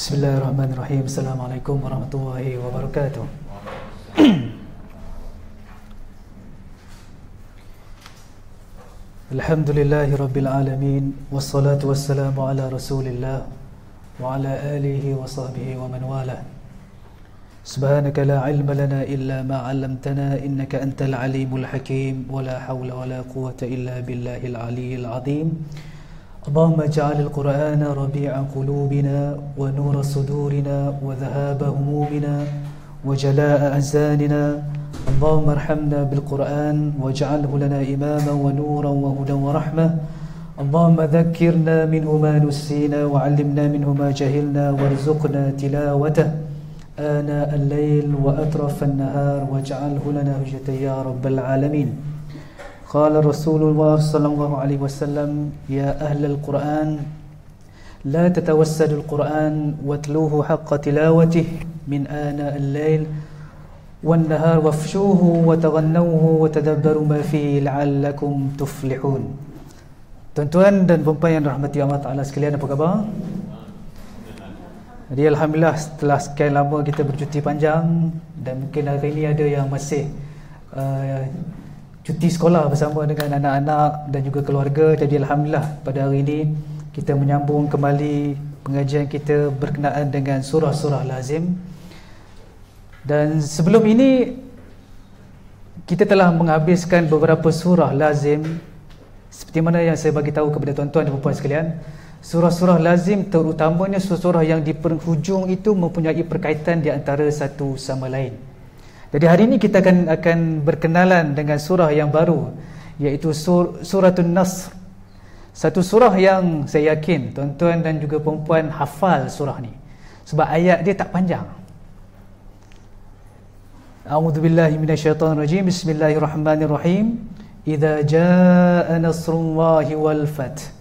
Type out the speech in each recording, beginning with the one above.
Bismillahirrahmanirrahim. Assalamualaikum warahmatullahi wabarakatuh. Alhamdulillahi rabbil alamin, wassalatu wassalamu ala rasulillah wa ala alihi wa sahbihi wa man wala. Subhanaka la ilma lana illa ma 'allamtana innaka antal alimul hakim, wa la hawla wa la quwwata illa billahil aliyyil azim. Allahumma ja'alil Qur'ana rabi'a qulubina wa nura sudurina wa dhahaba humumina wa jala'a ahzanina. Allahumma arhamna bil Qur'an waj'alhu lana imaman wa nuran wa hudan wa rahmah. Allahumma dhakkirna minhu ma nusina wa 'allimna minhu ma jahilna warzuqna tilawatah ana al-layl wa atraf an-nahar waj'alhu lana hujjatan ya rabbal alamin. Qala Rasulullah sallallahu alaihi wasallam, ya ahlal Qur'an la tatawassadul Qur'an watluhu haqqa tilawatih min ana al-lail wan nahar wafshuhu wa taghannawhu wa tadabbaru ma fihi la'allakum tuflihun. Tuan-tuan dan puan-puan yang rahmati Allah Ta'ala sekalian, apa khabar? Jadi alhamdulillah setelah sekian lama kita bercuti panjang, dan mungkin hari ini ada yang masih cuti sekolah bersama dengan anak-anak dan juga keluarga. Jadi alhamdulillah pada hari ini kita menyambung kembali pengajian kita berkenaan dengan surah-surah lazim. Dan sebelum ini kita telah menghabiskan beberapa surah lazim. Seperti mana yang saya bagi tahu kepada tuan-tuan dan puan sekalian, surah-surah lazim terutamanya surah yang di penghujung itu mempunyai perkaitan di antara satu sama lain. Jadi hari ini kita akan berkenalan dengan surah yang baru, iaitu Suratul Nasr. Satu surah yang saya yakin tuan-tuan dan juga perempuan hafal surah ni, sebab ayat dia tak panjang. A'udzubillahi minasyaitonirrajim. Bismillahirrahmanirrahim. Idza jaa nasrullahi wal fath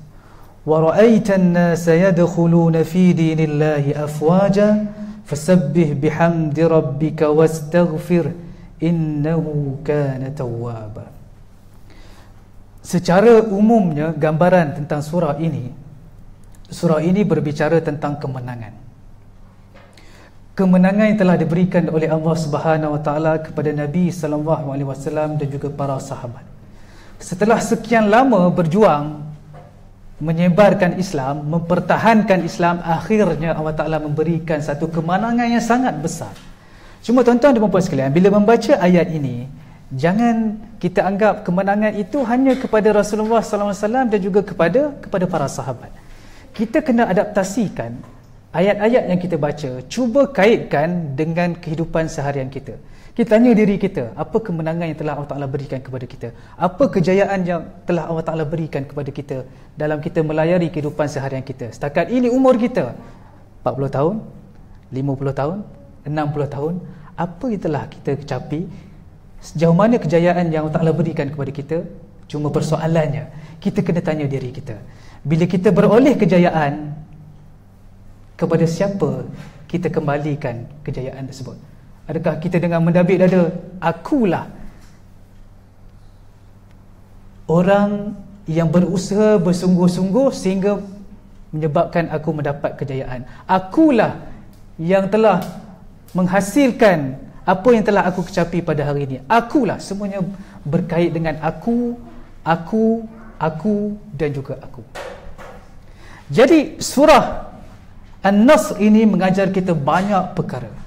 wa ra'aitan nasa yadkhuluna fi dinillahi afwaja fasabbih bihamdi rabbika wastaghfir innahu kana tawwaba. Secara umumnya gambaran tentang surah ini berbicara tentang kemenangan. Kemenangan yang telah diberikan oleh Allah Subhanahu wa taala kepada Nabi sallallahu alaihi wasallam dan juga para sahabat. Setelah sekian lama berjuang menyebarkan Islam, mempertahankan Islam, akhirnya Allah Ta'ala memberikan satu kemenangan yang sangat besar. Cuma tuan-tuan dan puan-puan sekalian, bila membaca ayat ini, jangan kita anggap kemenangan itu hanya kepada Rasulullah SAW dan juga kepada para sahabat. Kita kena adaptasikan ayat-ayat yang kita baca, cuba kaitkan dengan kehidupan seharian kita. Kita tanya diri kita, apa kemenangan yang telah Allah Ta'ala berikan kepada kita? Apa kejayaan yang telah Allah Ta'ala berikan kepada kita dalam kita melayari kehidupan seharian kita? Setakat ini umur kita 40 tahun, 50 tahun, 60 tahun. Apa yang telah kita capai? Sejauh mana kejayaan yang Allah Ta'ala berikan kepada kita? Cuma persoalannya, kita kena tanya diri kita, bila kita beroleh kejayaan, kepada siapa kita kembalikan kejayaan tersebut? Adakah kita dengan mendabik dada, akulah orang yang berusaha bersungguh-sungguh sehingga menyebabkan aku mendapat kejayaan, akulah yang telah menghasilkan apa yang telah aku capai pada hari ini, akulah, semuanya berkait dengan aku dan juga aku. Jadi surah An-Nasr ini mengajar kita banyak perkara.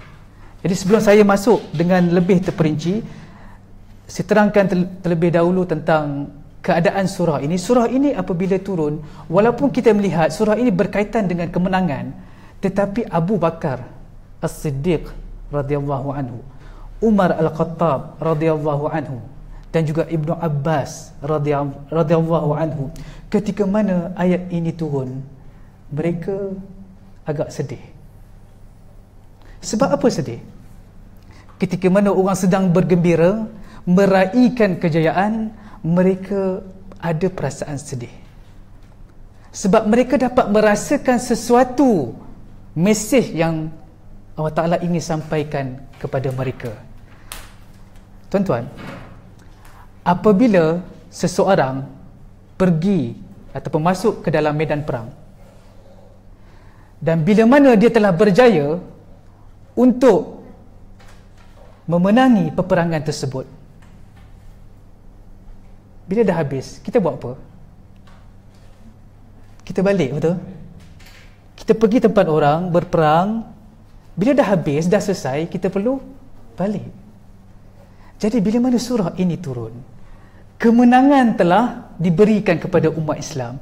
Jadi sebelum saya masuk dengan lebih terperinci, saya terangkan terlebih dahulu tentang keadaan surah ini. Surah ini apabila turun, walaupun kita melihat surah ini berkaitan dengan kemenangan, tetapi Abu Bakar As-Siddiq radhiyallahu anhu, Umar Al-Khattab radhiyallahu anhu, dan juga Ibnu Abbas radhiyallahu anhu, ketika mana ayat ini turun, mereka agak sedih. Sebab apa sedih? Ketika mana orang sedang bergembira, meraihkan kejayaan, mereka ada perasaan sedih. Sebab mereka dapat merasakan sesuatu mesej yang Allah Ta'ala ingin sampaikan kepada mereka. Tuan-tuan, apabila seseorang pergi ataupun masuk ke dalam medan perang, Dan bila mana dia telah berjaya untuk memenangi peperangan tersebut, bila dah habis, kita buat apa? Kita balik, betul? Kita pergi tempat orang berperang, bila dah habis, dah selesai, kita perlu balik. Jadi bila mana surah ini turun, kemenangan telah diberikan kepada umat Islam.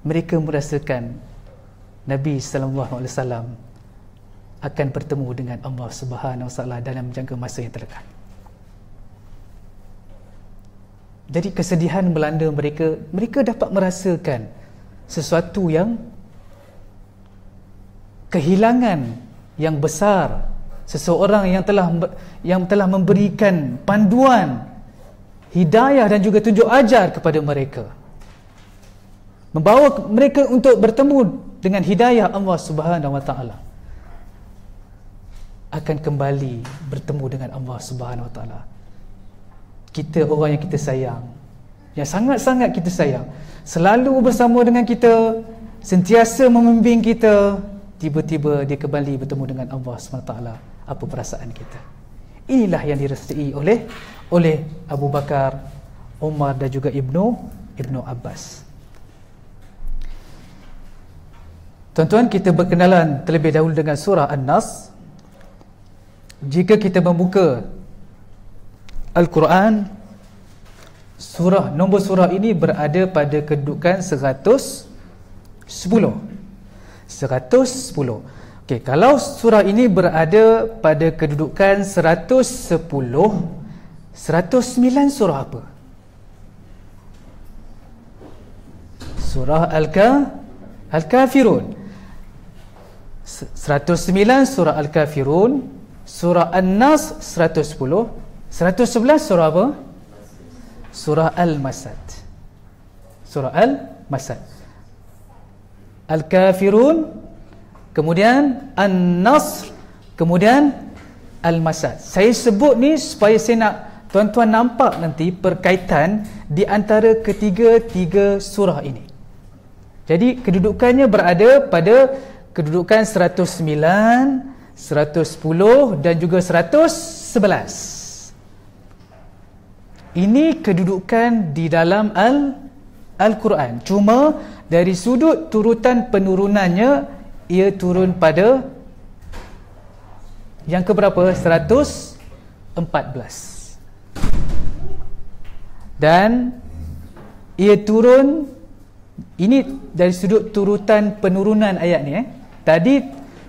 Mereka merasakan Nabi SAW akan bertemu dengan Allah Subhanahu Wa Taala dalam jangka masa yang terdekat. Jadi kesedihan melanda mereka. Mereka dapat merasakan sesuatu yang kehilangan yang besar. Seseorang yang telah memberikan panduan, hidayah dan juga tunjuk ajar kepada mereka, membawa mereka untuk bertemu dengan hidayah Allah Subhanahu Wa Taala, akan kembali bertemu dengan Allah Subhanahu Wa Taala. Kita, orang yang kita sayang, yang sangat-sangat kita sayang, selalu bersama dengan kita, sentiasa membimbing kita, tiba-tiba dia kembali bertemu dengan Allah SWT. Apa perasaan kita? Inilah yang dirasai oleh Abu Bakar, Umar dan juga Ibnu Abbas. Tuan-tuan, kita berkenalan terlebih dahulu dengan surah An-Nas. Jika kita membuka Al-Quran, nombor surah ini berada pada kedudukan 110. Okey, kalau surah ini berada pada kedudukan 110, 109 surah apa? Surah Al-Kafirun. 109 surah Al-Kafirun. Surah An-Nas 110. 111 surah apa? Surah Al-Masad. Surah Al-Masad. Al-Kafirun, kemudian An-Nasr, kemudian Al-Masad. Saya sebut ni supaya saya nak tuan-tuan nampak nanti perkaitan di antara ketiga-tiga surah ini. Jadi kedudukannya berada pada kedudukan 109, 110 dan juga 111. Ini kedudukan di dalam Al-Quran. Cuma dari sudut turutan penurunannya, ia turun pada yang keberapa? 114. Dan ia turun, ini dari sudut turutan penurunan ayat ni. Tadi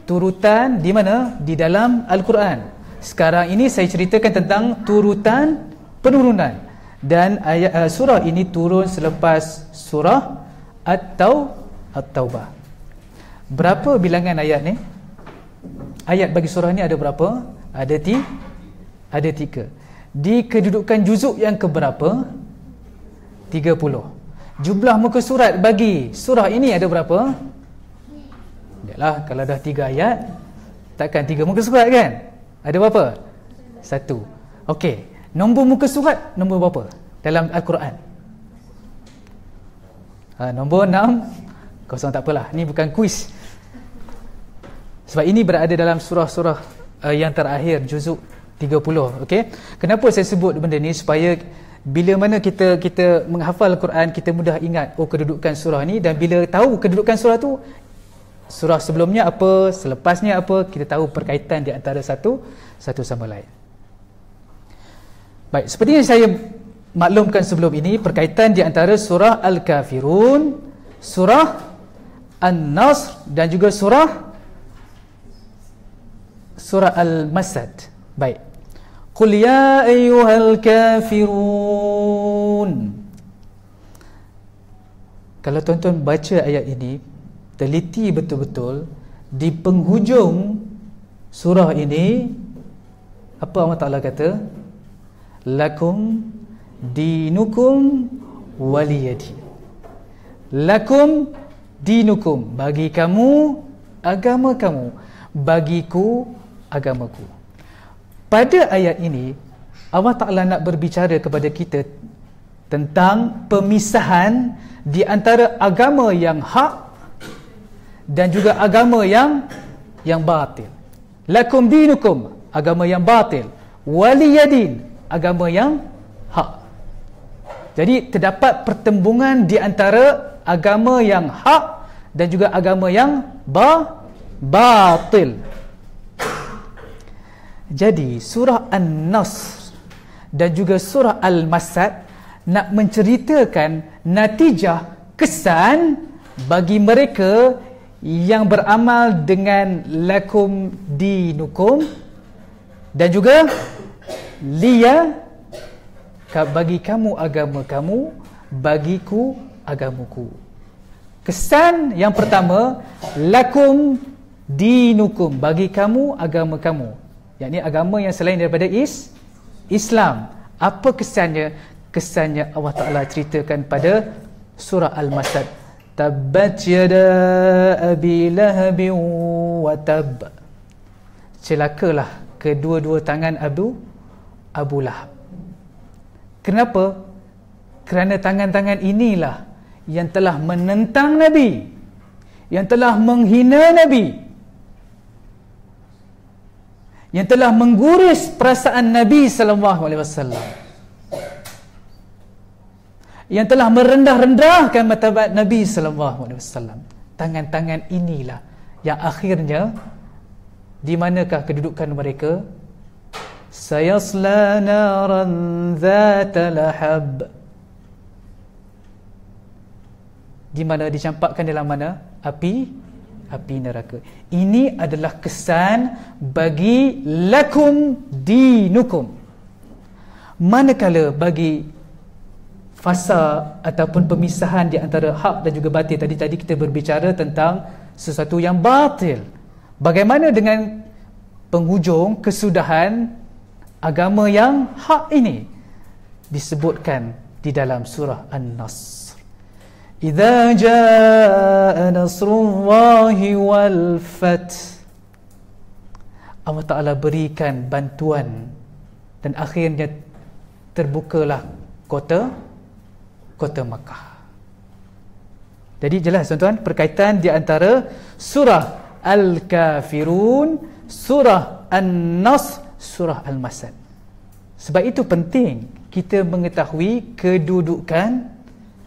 turutan di mana? Di dalam Al-Quran. Sekarang ini saya ceritakan tentang turutan penurunan. Dan ayat surah ini turun selepas surah At-Taubah. Berapa bilangan ayat ni? Ayat bagi surah ni ada berapa? Ada 3. Di kedudukan juzuk yang keberapa? 30. Jumlah muka surat bagi surah ini ada berapa? Yalah, kalau dah 3 ayat, takkan 3 muka surat kan? Ada berapa? 1. Okey, nombor muka surat nombor berapa dalam Al-Quran? Nombor 6. Kosong, tak apalah, ni bukan kuis. Sebab ini berada dalam surah-surah yang terakhir, juzuk 30. Okey. Kenapa saya sebut benda ni? Supaya bila mana kita menghafal Al-Quran, kita mudah ingat kedudukan surah ni, dan bila tahu kedudukan surah tu, surah sebelumnya apa, selepasnya apa, kita tahu perkaitan di antara satu sama lain. Baik, seperti yang saya maklumkan sebelum ini, perkaitan di antara surah Al-Kafirun, surah An-Nasr dan juga surah Al-Masad. Baik. Qul ya ayyuhal kafirun. Kalau tuan-tuan baca ayat ini, teliti betul-betul, di penghujung surah ini, apa Allah Ta'ala kata? Lakum dinukum waliyadi. Lakum dinukum, bagi kamu agama kamu, bagiku agamaku. Pada ayat ini, Allah Ta'ala nak berbicara kepada kita tentang pemisahan di antara agama yang hak dan juga agama yang batil. Lakum dinukum, agama yang batil. Waliyadin, agama yang hak. Jadi terdapat pertembungan di antara agama yang hak dan juga agama yang batil. Jadi surah An-Nasr dan juga surah Al-Masad nak menceritakan natijah, kesan bagi mereka yang beramal dengan lakum dinukum dan juga liya, bagi kamu agama kamu, bagiku agamaku. Kesan yang pertama, lakum dinukum, bagi kamu agama kamu, yakni agama yang selain daripada Islam. Apa kesannya? Kesannya Allah Ta'ala ceritakan pada surah Al-Masad, tabbat yada abi lahabin wa tab, celakalah kedua-dua tangan Abu Lahab. Kenapa? Kerana tangan-tangan inilah yang telah menentang Nabi, yang telah menghina Nabi, yang telah mengguris perasaan Nabi SAW, yang telah merendah-rendahkan martabat Nabi SAW. Tangan-tangan inilah yang akhirnya, di manakah kedudukan mereka? Sayasla naran dhata lahab, di mana dicampakkan dalam mana? Api neraka. Ini adalah kesan bagi lakum dinukum. Manakala bagi fasa ataupun pemisahan di antara hak dan juga batil, tadi kita berbicara tentang sesuatu yang batil. Bagaimana dengan penghujung, kesudahan agama yang hak ini? Disebutkan di dalam surah An-Nasr. Idza jaa nasrullahi wal fath, Allah Ta'ala berikan bantuan dan akhirnya terbukalah kota Makkah. Jadi jelas tuan-tuan perkaitan di antara surah Al-Kafirun, surah An-Nasr, surah Al-Masad. Sebab itu penting kita mengetahui kedudukan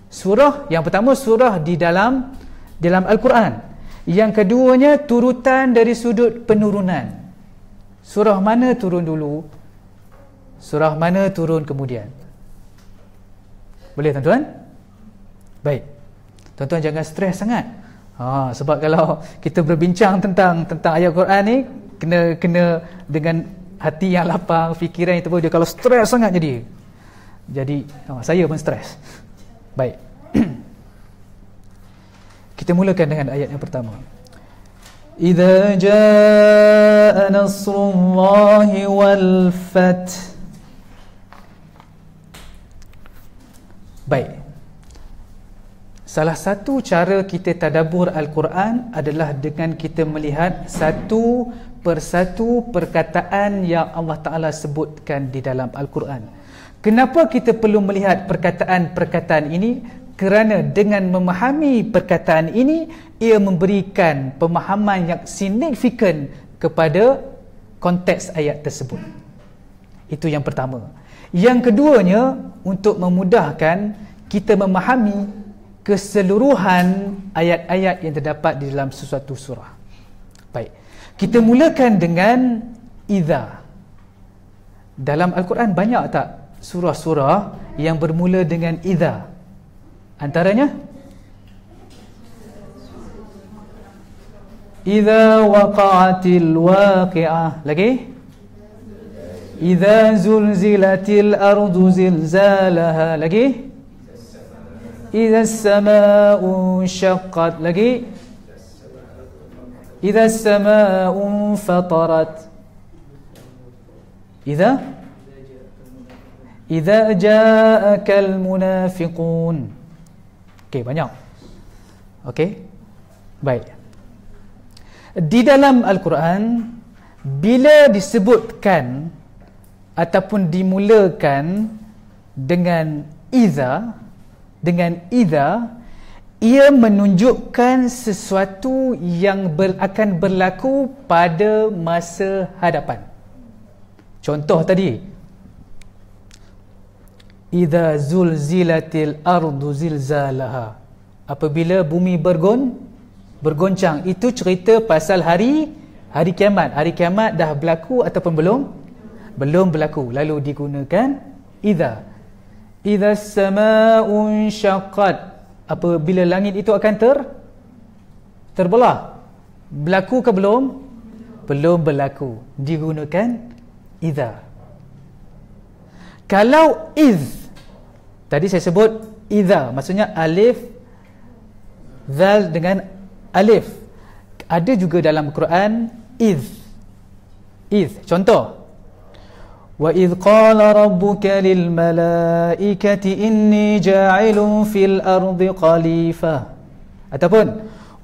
surah. Yang pertama, surah di dalam Al-Quran. Yang keduanya, turutan dari sudut penurunan. Surah mana turun dulu, surah mana turun kemudian. Boleh tuan-tuan? Baik, tuan-tuan jangan stres sangat. Sebab kalau kita berbincang tentang ayat Quran ni, kena dengan hati yang lapang, fikiran yang terbuka. Kalau stres sangat jadi saya pun stres. Baik. Kita mulakan dengan ayat yang pertama. Idza jaa nasrullahi wal fath. Baik. Salah satu cara kita tadabbur Al-Quran adalah dengan kita melihat satu persatu perkataan yang Allah Ta'ala sebutkan di dalam Al-Quran. Kenapa kita perlu melihat perkataan-perkataan ini? Kerana dengan memahami perkataan ini, ia memberikan pemahaman yang signifikan kepada konteks ayat tersebut. Itu yang pertama. Yang keduanya, untuk memudahkan kita memahami keseluruhan ayat-ayat yang terdapat di dalam sesuatu surah. Baik, kita mulakan dengan idza. Dalam Al-Quran banyak tak surah-surah yang bermula dengan idza? Antaranya idza waqa'atil waqi'ah, lagi idza zulzilatil ardu zilzalaha, lagi idza as-samaa'u shaqqat, lagi idza as-samaa'u fatarat, idza ja'akal munafiqun. Okey, banyak. Okey. Baik. Di dalam Al-Quran, bila disebutkan ataupun dimulakan dengan idza, ia menunjukkan sesuatu yang akan berlaku pada masa hadapan. Contoh tadi, idza zulzilatil ardu zilzalaha, apabila bumi bergoncang. Itu cerita pasal hari kiamat. Hari kiamat dah berlaku ataupun belum berlaku, lalu digunakan idza. Idza as-samaa'u syaqqat, apabila langit itu akan terbelah. Berlaku ke belum berlaku, digunakan idza. Kalau iz, tadi saya sebut idza, maksudnya alif zal dengan alif. Ada juga dalam Quran iz. Contoh, wa idh qala rabbuka lil malaikati inni ja'ilun fil ardi khalifah, ataupun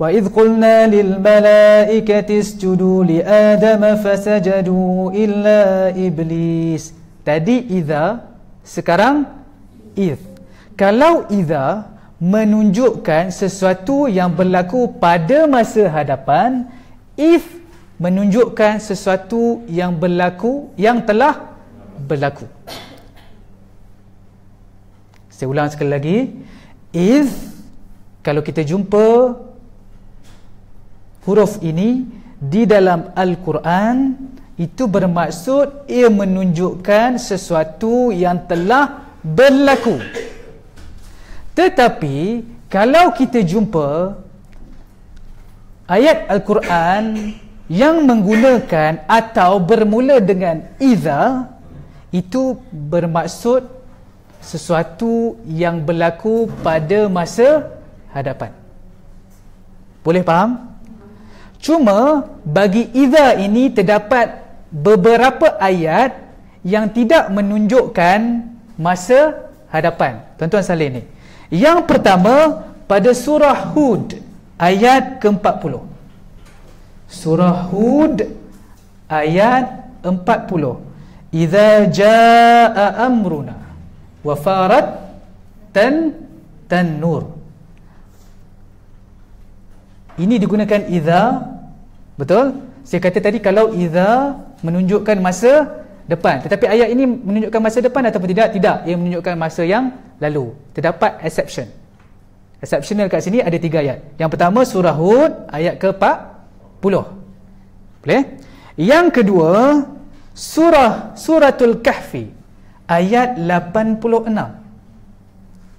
wa idh qulna lil malaikati isjudu li adama fasajadu illa iblis. Tadi idza, sekarang iz. Kalau idza menunjukkan sesuatu yang berlaku pada masa hadapan, if menunjukkan sesuatu yang berlaku, yang telah berlaku. Saya ulang sekali lagi, if, kalau kita jumpa huruf ini di dalam Al-Quran, itu bermaksud ia menunjukkan sesuatu yang telah berlaku. Tetapi kalau kita jumpa ayat Al-Quran yang menggunakan atau bermula dengan idza, itu bermaksud sesuatu yang berlaku pada masa hadapan. Boleh faham? Cuma bagi idza ini terdapat beberapa ayat yang tidak menunjukkan masa hadapan. Tuan-tuan salin ni. Yang pertama, pada surah Hud ayat ke-40. Surah Hud ayat 40. Idza jaa amruna wa farat tanur. Ini digunakan idza, betul? Saya kata tadi kalau idza menunjukkan masa depan, tetapi ayat ini menunjukkan masa depan ataupun tidak? Tidak, ia menunjukkan masa yang lalu. Terdapat exception. Exceptional kat sini ada 3 ayat. Yang pertama surah Hud ayat ke-40. Boleh? Yang kedua Suratul Kahfi ayat 86.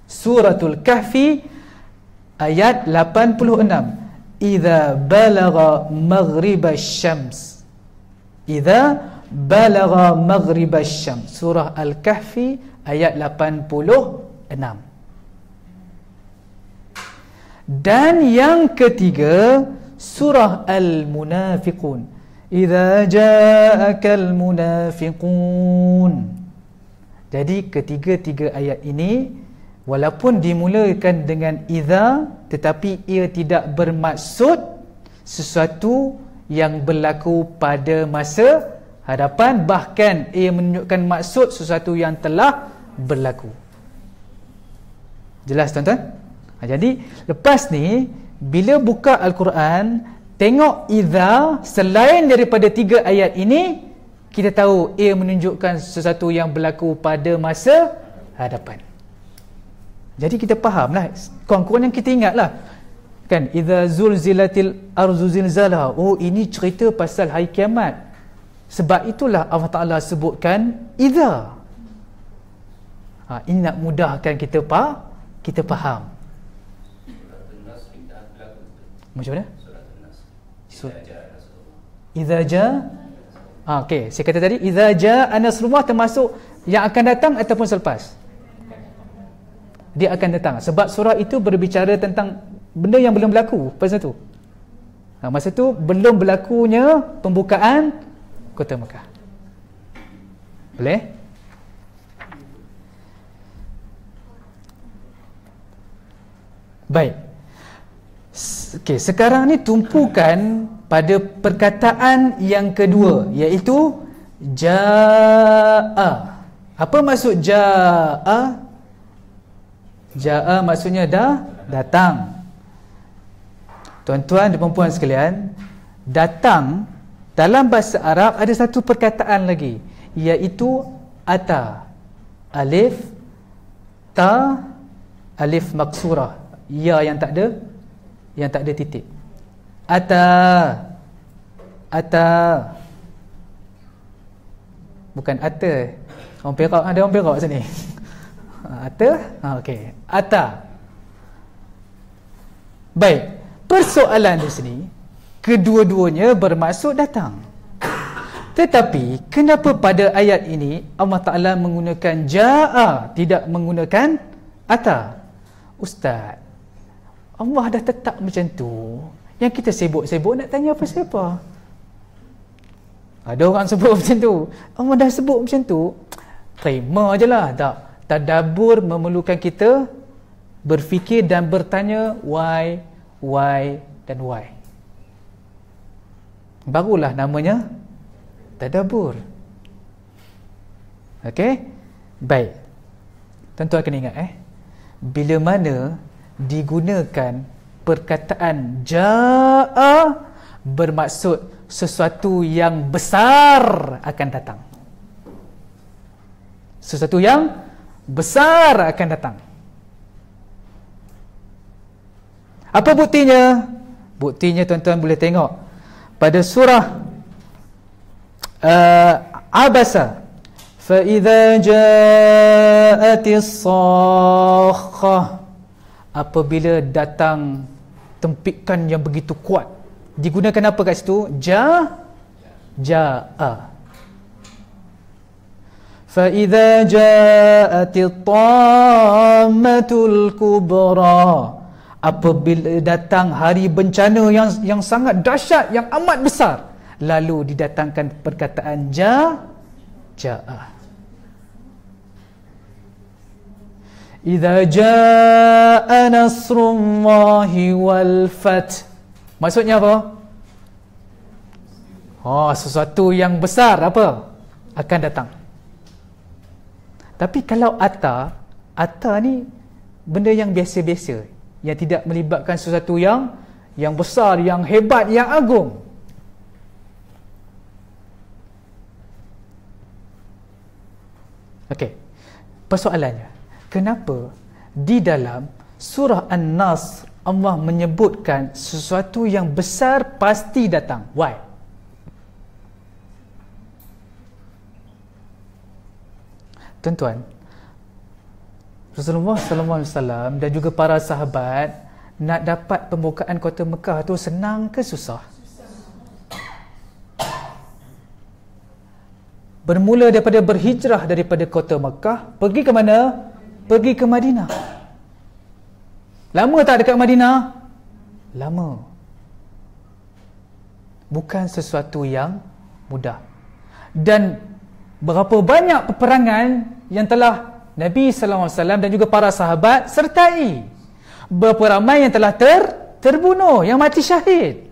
Suratul Kahfi ayat 86. Idza balagha maghribasy syams. Idza balagha maghribasy syams. Surah Al-Kahfi ayat 86. Dan yang ketiga surah Al-Munafiqun. Idza ja'akal munafiqun. Jadi ketiga-tiga ayat ini walaupun dimulakan dengan idza, tetapi ia tidak bermaksud sesuatu yang berlaku pada masa hadapan, bahkan ia menunjukkan maksud sesuatu yang telah berlaku. Jelas tuan-tuan? Jadi lepas ni bila buka Al-Quran, tengok idza, selain daripada 3 ayat ini, kita tahu ia menunjukkan sesuatu yang berlaku pada masa hadapan. Jadi kita fahamlah, kurang-kurangnya kita ingatlah kan, idza zulzilatil ardu zilzalaha. Oh, ini cerita pasal hari kiamat. Sebab itulah Allah Ta'ala sebutkan idza. Ini nak mudahkan kita faham. Macam mana? Idza jaa. Okey, saya kata tadi idza jaa nasrullah termasuk yang akan datang ataupun selepas? Dia akan datang. Sebab surah itu berbicara tentang benda yang belum berlaku pada masa tu. Masa tu belum berlakunya pembukaan Kota Mekah. Boleh? Baik. Okey, sekarang ni tumpukan pada perkataan yang kedua, iaitu jaa. Apa maksud jaa? Jaa maksudnya datang. Tuan-tuan dan puan-puan sekalian, datang dalam bahasa Arab ada satu perkataan lagi, iaitu ata. Alif, ta, alif maksurah, ya yang tak ada titik. Ata, ata, bukan ata. Orang Perak, ada orang Perak sini. Ata, okey, ata. Baik, persoalan di sini, kedua-duanya bermaksud datang. Tetapi kenapa pada ayat ini Allah Ta'ala menggunakan ja'a, tidak menggunakan ata? Ustaz, Allah dah tetap macam tu, yang kita sibuk-sibuk nak tanya apa siapa? Ada orang sebut macam tu. Allah dah sebut macam tu, terima je lah. Tak, tadabbur memerlukan kita berfikir dan bertanya why dan why. Barulah namanya tadabbur. Okey? Baik. Tentu akan ingat bila mana digunakan perkataan ja'a, bermaksud sesuatu yang besar akan datang. Sesuatu yang besar akan datang. Apa buktinya? Buktinya tuan-tuan boleh tengok pada surah Abasa, fa idza ja'atis sakhah, apabila datang tempikan yang begitu kuat. Digunakan apa kat situ? Ja'a. Fa idza ja'atit tammatul kubra, apabila datang hari bencana yang sangat dahsyat, yang amat besar, lalu didatangkan perkataan ja'a. Idza jaa nasrullahi wal fath. Maksudnya apa? Sesuatu yang besar apa? Akan datang. Tapi kalau ata ni benda yang biasa-biasa, yang tidak melibatkan sesuatu yang besar, yang hebat, yang agung. Okey. Persoalannya, kenapa di dalam surah An-Nasr Allah menyebutkan sesuatu yang besar pasti datang? Why? Tuan-tuan, Rasulullah SAW dan juga para sahabat nak dapat pembukaan kota Mekah tu senang ke susah? Bermula daripada berhijrah daripada kota Mekah, pergi ke mana? Pergi ke Madinah. Lama tak dekat Madinah? Lama. Bukan sesuatu yang mudah. Dan berapa banyak peperangan yang telah Nabi SAW dan juga para sahabat sertai. Berapa ramai yang telah terbunuh, yang mati syahid.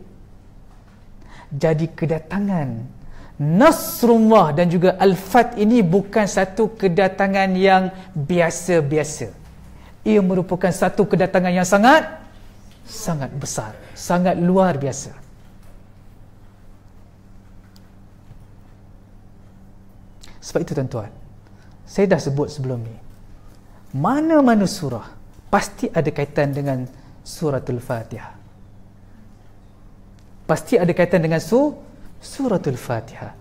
Jadi kedatangan Nasrullah dan juga Al-Fath ini bukan satu kedatangan yang biasa-biasa. Ia merupakan satu kedatangan yang sangat besar, sangat luar biasa. Sebab itu tuan-tuan, saya dah sebut sebelum ni, mana-mana surah pasti ada kaitan dengan suratul Fatihah. Pasti ada kaitan dengan suratul Fatihah.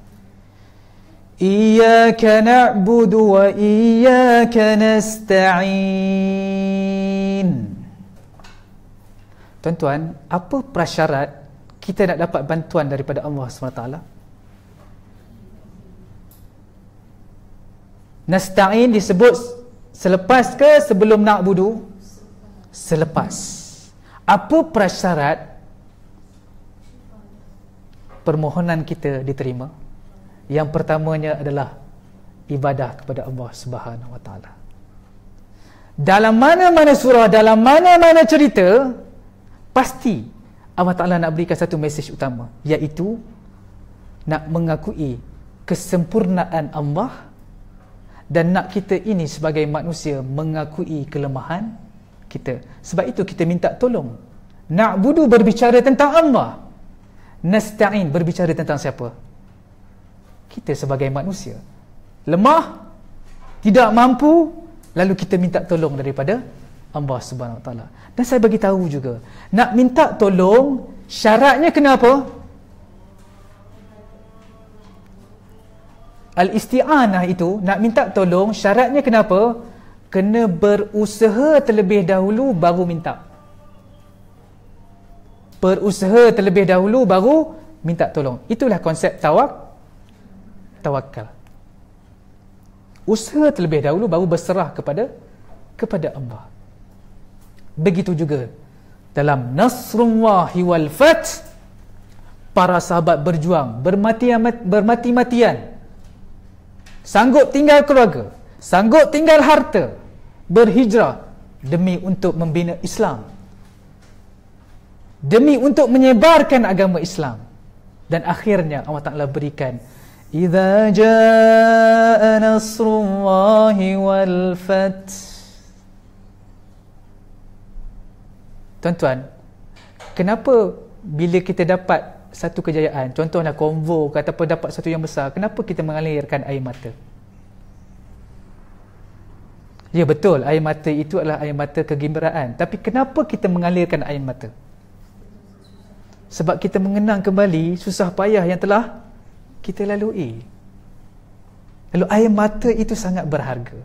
Iyyaka na'budu wa iyyaka nasta'in. Tuan-tuan, apa prasyarat kita nak dapat bantuan daripada Allah SWT? Nasta'in disebut selepas ke sebelum na'budu? Selepas. Apa prasyarat permohonan kita diterima? Yang pertamanya adalah ibadah kepada Allah Subhanahu Wa Taala. Dalam mana-mana surah, dalam mana-mana cerita, pasti Allah Taala nak berikan satu mesej utama, iaitu nak mengakui kesempurnaan Allah dan nak kita ini sebagai manusia mengakui kelemahan kita. Sebab itu kita minta tolong Na'budu berbicara tentang Allah. Nasta'in berbicara tentang siapa? Kita sebagai manusia. Lemah, tidak mampu, lalu kita minta tolong daripada Allah Subhanahu Wa Taala. Dan saya bagi tahu juga, nak minta tolong syaratnya kenapa? Al-isti'anah itu, nak minta tolong syaratnya kenapa? Kena berusaha terlebih dahulu baru minta. Berusaha terlebih dahulu baru minta tolong. Itulah konsep tawakal. Usaha terlebih dahulu baru berserah kepada Allah. Begitu juga dalam Nasrullahi wal Fath, para sahabat berjuang bermati-matian, sanggup tinggal keluarga, sanggup tinggal harta, berhijrah demi untuk membina Islam, demi untuk menyebarkan agama Islam. Dan akhirnya Allah Ta'ala berikan, idza jaa nasrullahi wal fath. Tuan-tuan, kenapa bila kita dapat satu kejayaan, contohnya konvo ataupun dapat satu yang besar, kenapa kita mengalirkan air mata? Ya betul, air mata itu adalah air mata kegembiraan, tapi kenapa kita mengalirkan air mata? Sebab kita mengenang kembali susah payah yang telah kita lalui. Lalu air mata itu sangat berharga.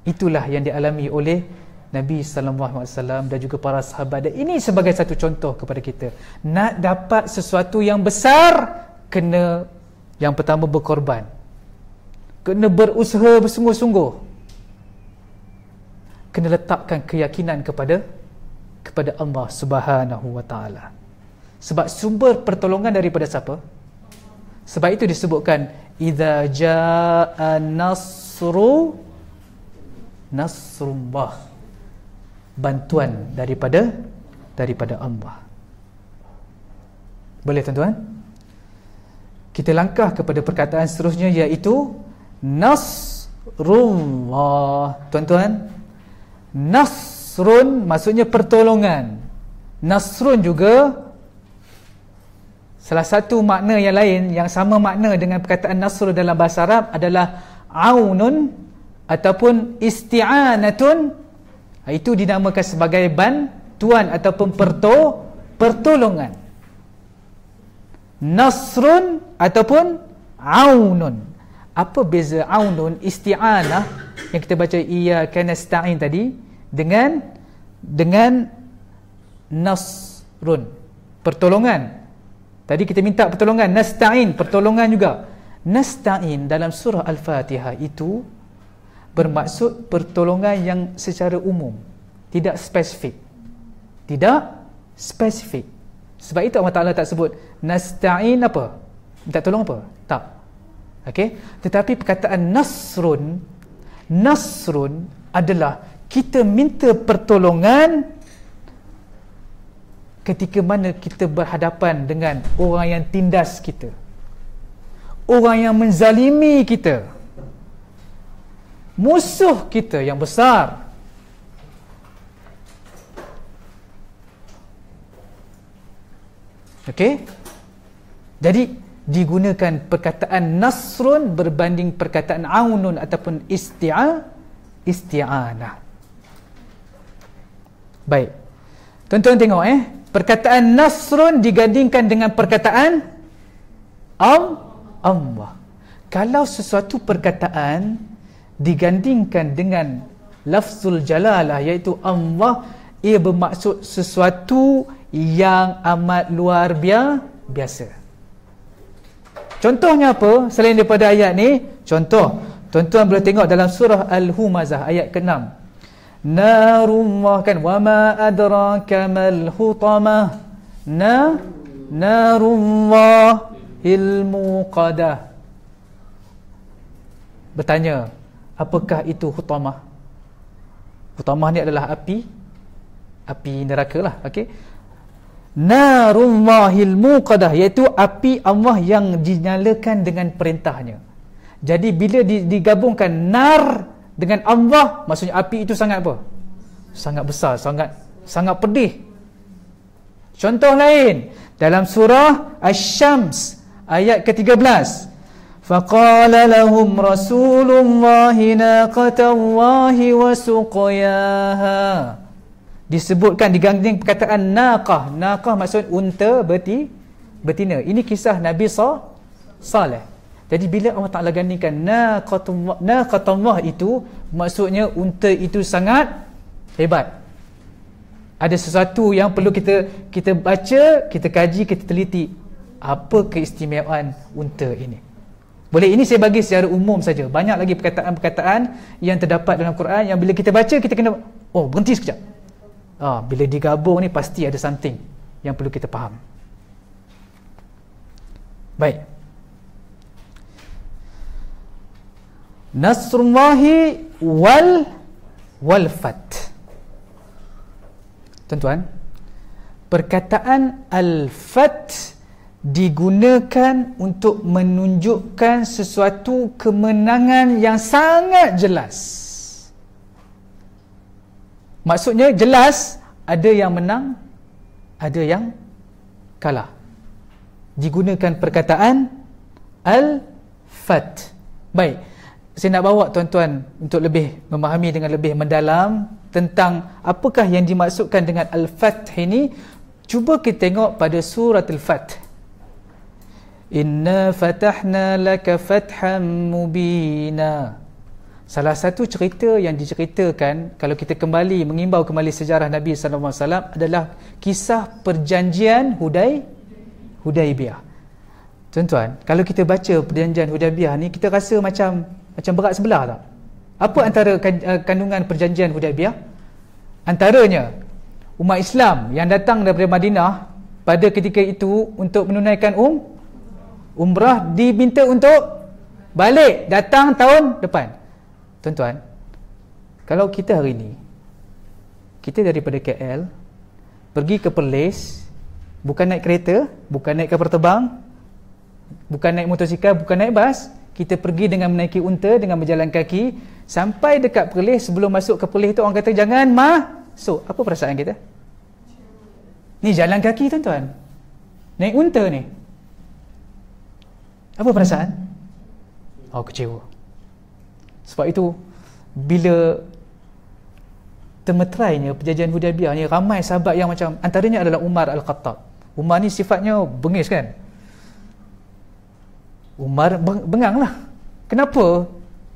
Itulah yang dialami oleh Nabi SAW dan juga para sahabat. Dan ini sebagai satu contoh kepada kita. Nak dapat sesuatu yang besar, kena yang pertama berkorban, kena berusaha bersungguh-sungguh, kena letakkan keyakinan kepada Allah Subhanahu Wa Taala. Sebab sumber pertolongan daripada siapa? Sebab itu disebutkan idza jaa nasrullah, bantuan daripada Allah. Boleh tuan-tuan? Kita langkah kepada perkataan seterusnya, iaitu nasrullah. Tuan-tuan, nasrun maksudnya pertolongan. Nasrun juga salah satu makna yang lain yang sama makna dengan perkataan nasr dalam bahasa Arab adalah aunun ataupun isti'anatun. Itu dinamakan sebagai bantuan ataupun pertolongan. Nasrun ataupun aunun. Apa beza aunun, isti'anah yang kita baca iyyaka nasta'in tadi dengan nasrun, pertolongan. Tadi kita minta pertolongan, nasta'in, pertolongan juga. Nasta'in dalam surah Al-Fatihah itu bermaksud pertolongan yang secara umum, tidak spesifik. Tidak spesifik. Sebab itu Allah Ta'ala tak sebut nasta'in apa? Minta tolong apa? Tak. Okey? Tetapi perkataan nasrun adalah kita minta pertolongan ketika mana kita berhadapan dengan orang yang tindas kita, orang yang menzalimi kita, musuh kita yang besar. Okey? Jadi digunakan perkataan nasrun berbanding perkataan aunun ataupun isti'anah. Baik. Tuan-tuan tengok perkataan nasrun digandingkan dengan perkataan Allah. Kalau sesuatu perkataan digandingkan dengan lafzul jalalah iaitu Allah, ia bermaksud sesuatu yang amat luar biasa. Contohnya apa selain daripada ayat ni? Contoh, tuan-tuan boleh tengok dalam surah Al-Humazah ayat ke-6. Narullah, kan, wa ma adraka mal hutamah, narullahil muqadah. Bertanya, apakah itu hutamah? Hutamah ni adalah api neraka lah. Okey. Narullahil muqadah, iaitu api Allah yang dinyalakan dengan perintahnya. Jadi bila digabungkan nar dengan Allah, maksudnya api itu sangat apa? Sangat besar, sangat sangat pedih. Contoh lain dalam surah Asy-Syams ayat ke-13, faqala lahum rasulullahi naqatallahi wa suqyaha. Disebutkan diganding perkataan naqah. Naqah maksud unta betina. Ini kisah Nabi Saleh. Jadi bila Allah Ta'ala gandingkan naqatullah itu, maksudnya unta itu sangat hebat. Ada sesuatu yang perlu kita baca, kita kaji, kita teliti. Apa keistimewaan unta ini? Boleh, ini saya bagi secara umum saja. Banyak lagi perkataan-perkataan yang terdapat dalam Quran yang bila kita baca, kita kena berhenti sekejap. Bila digabung ni pasti ada something yang perlu kita faham. Baik. Nasrullahi wal fath. Tuan-tuan, perkataan al-fath digunakan untuk menunjukkan sesuatu kemenangan yang sangat jelas. Maksudnya jelas, ada yang menang, ada yang kalah. Digunakan perkataan al-fath. Baik, saya nak bawa tuan-tuan untuk lebih memahami dengan lebih mendalam tentang apakah yang dimaksudkan dengan Al-Fath ini. Cuba kita tengok pada surah Al-Fath. Inna fatahna laka fatham mubina. Salah satu cerita yang diceritakan, kalau kita kembali mengimbau kembali sejarah Nabi SAW, adalah kisah perjanjian Hudaibiyah. Tuan-tuan, kalau kita baca perjanjian Hudaibiyah ni, kita rasa macam berat sebelah tak? Apa antara kandungan perjanjian Hudaibiyah? Antaranya, umat Islam yang datang daripada Madinah pada ketika itu untuk menunaikan umrah diminta untuk balik datang tahun depan. Tuan-tuan, kalau kita hari ni, kita daripada KL pergi ke Perlis, bukan naik kereta, bukan naik kapal terbang, bukan naik motosikal, bukan naik bas, kita pergi dengan menaiki unta, dengan berjalan kaki. Sampai dekat Perlis, sebelum masuk ke Perlis tu orang kata jangan masuk. Apa perasaan kita? Ni jalan kaki tuan-tuan, naik unta ni. Apa perasaan? Kecewa. Sebab itu bila termeterainya perjanjian Hudaibiyah ni, ramai sahabat yang macam, antaranya adalah Umar Al-Khattab. Umar ni sifatnya bengis kan. Umar bengang lah. Kenapa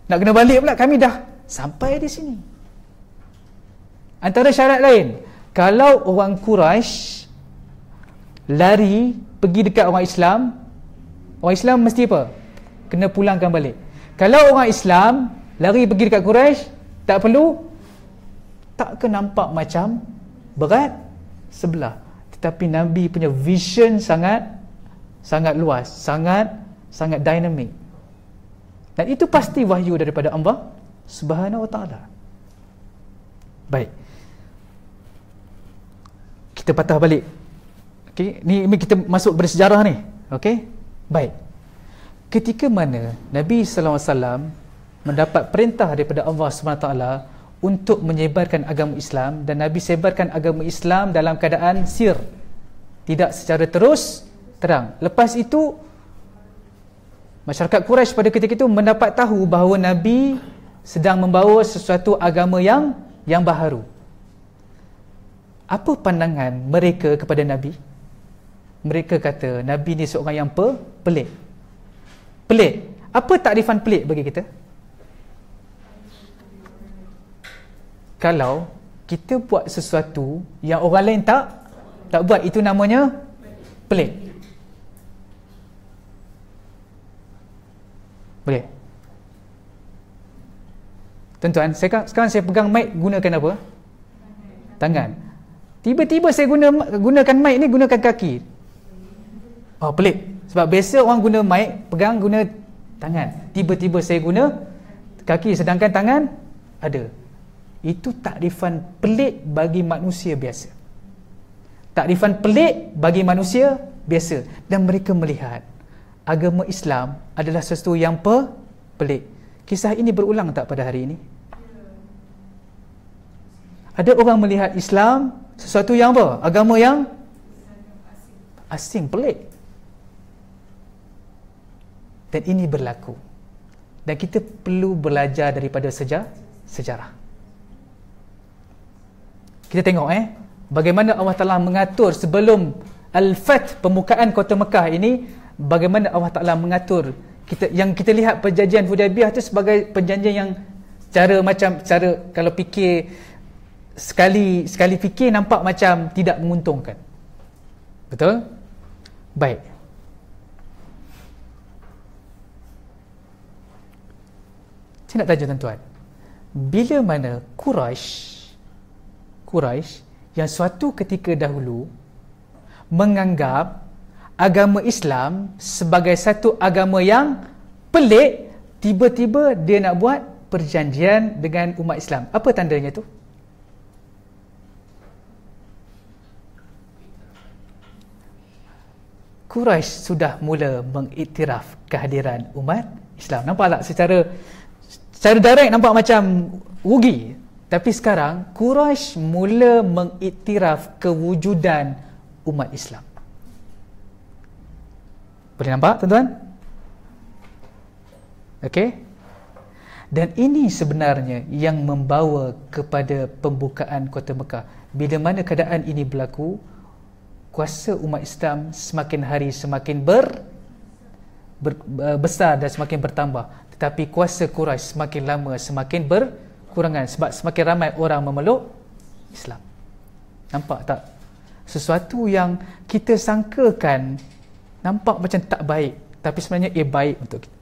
nak kena balik pula? Kami dah sampai di sini. Antara syarat lain, kalau orang Quraisy lari pergi dekat orang Islam mesti apa? Kena pulangkan balik. Kalau orang Islam lari pergi dekat Quraisy, tak perlu, tak ke nampak macam berat sebelah. Tetapi Nabi punya vision sangat luas, sangat dinamik. Dan itu pasti wahyu daripada Allah Subhanahu wa ta'ala. Baik, kita patah balik. Okey, ni kita masuk bersejarah ni. Okey, baik. Ketika mana Nabi sallallahu alaihi wasallam mendapat perintah daripada Allah Subhanahu wa ta'ala untuk menyebarkan agama Islam, dan Nabi sebarkan agama Islam dalam keadaan sir, tidak secara terus terang. Lepas itu masyarakat Quraisy pada ketika itu mendapat tahu bahawa Nabi sedang membawa sesuatu agama yang baharu. Apa pandangan mereka kepada Nabi? Mereka kata Nabi ni seorang yang pelik. Apa takrifan pelik bagi kita? Kalau kita buat sesuatu yang orang lain tak buat, itu namanya pelik. Boleh? Tuan-tuan, sekarang saya pegang mic, gunakan apa? Tangan. Tiba-tiba saya gunakan mic ni gunakan kaki. Pelik. Sebab biasa orang guna mic, guna tangan. Tiba-tiba saya guna kaki, sedangkan tangan ada. Itu takrifan pelik bagi manusia biasa. Takrifan pelik bagi manusia biasa. Dan mereka melihat agama Islam adalah sesuatu yang pelik. Kisah ini berulang tak pada hari ini? Ada orang melihat Islam Sesuatu yang apa? Agama yang asing, pelik. Dan ini berlaku. Dan kita perlu belajar daripada sejarah. Kita tengok bagaimana Allah Ta'ala mengatur sebelum Al-Fath, pembukaan kota Mekah ini, bagaimana Allah Ta'ala mengatur. Yang kita lihat perjanjian Hudaibiyah itu sebagai perjanjian yang cara kalau fikir sekali fikir nampak macam tidak menguntungkan. Betul? Baik. Saya nak tanya tuan-tuan, bila mana Quraisy yang suatu ketika dahulu menganggap agama Islam sebagai satu agama yang pelik, tiba-tiba dia nak buat perjanjian dengan umat Islam. Apa tandanya tu? Quraisy sudah mula mengiktiraf kehadiran umat Islam. Nampak tak? Secara direct nampak macam rugi. Tapi sekarang Quraisy mula mengiktiraf kewujudan umat Islam. Boleh nampak tuan-tuan? Okey. Dan ini sebenarnya yang membawa kepada pembukaan kota Mekah. Bila mana keadaan ini berlaku, kuasa umat Islam semakin hari semakin besar dan semakin bertambah. Tetapi kuasa Quraisy semakin lama semakin berkurangan sebab semakin ramai orang memeluk Islam. Nampak tak? Sesuatu yang kita sangkakan nampak macam tak baik, tapi sebenarnya ia baik untuk kita.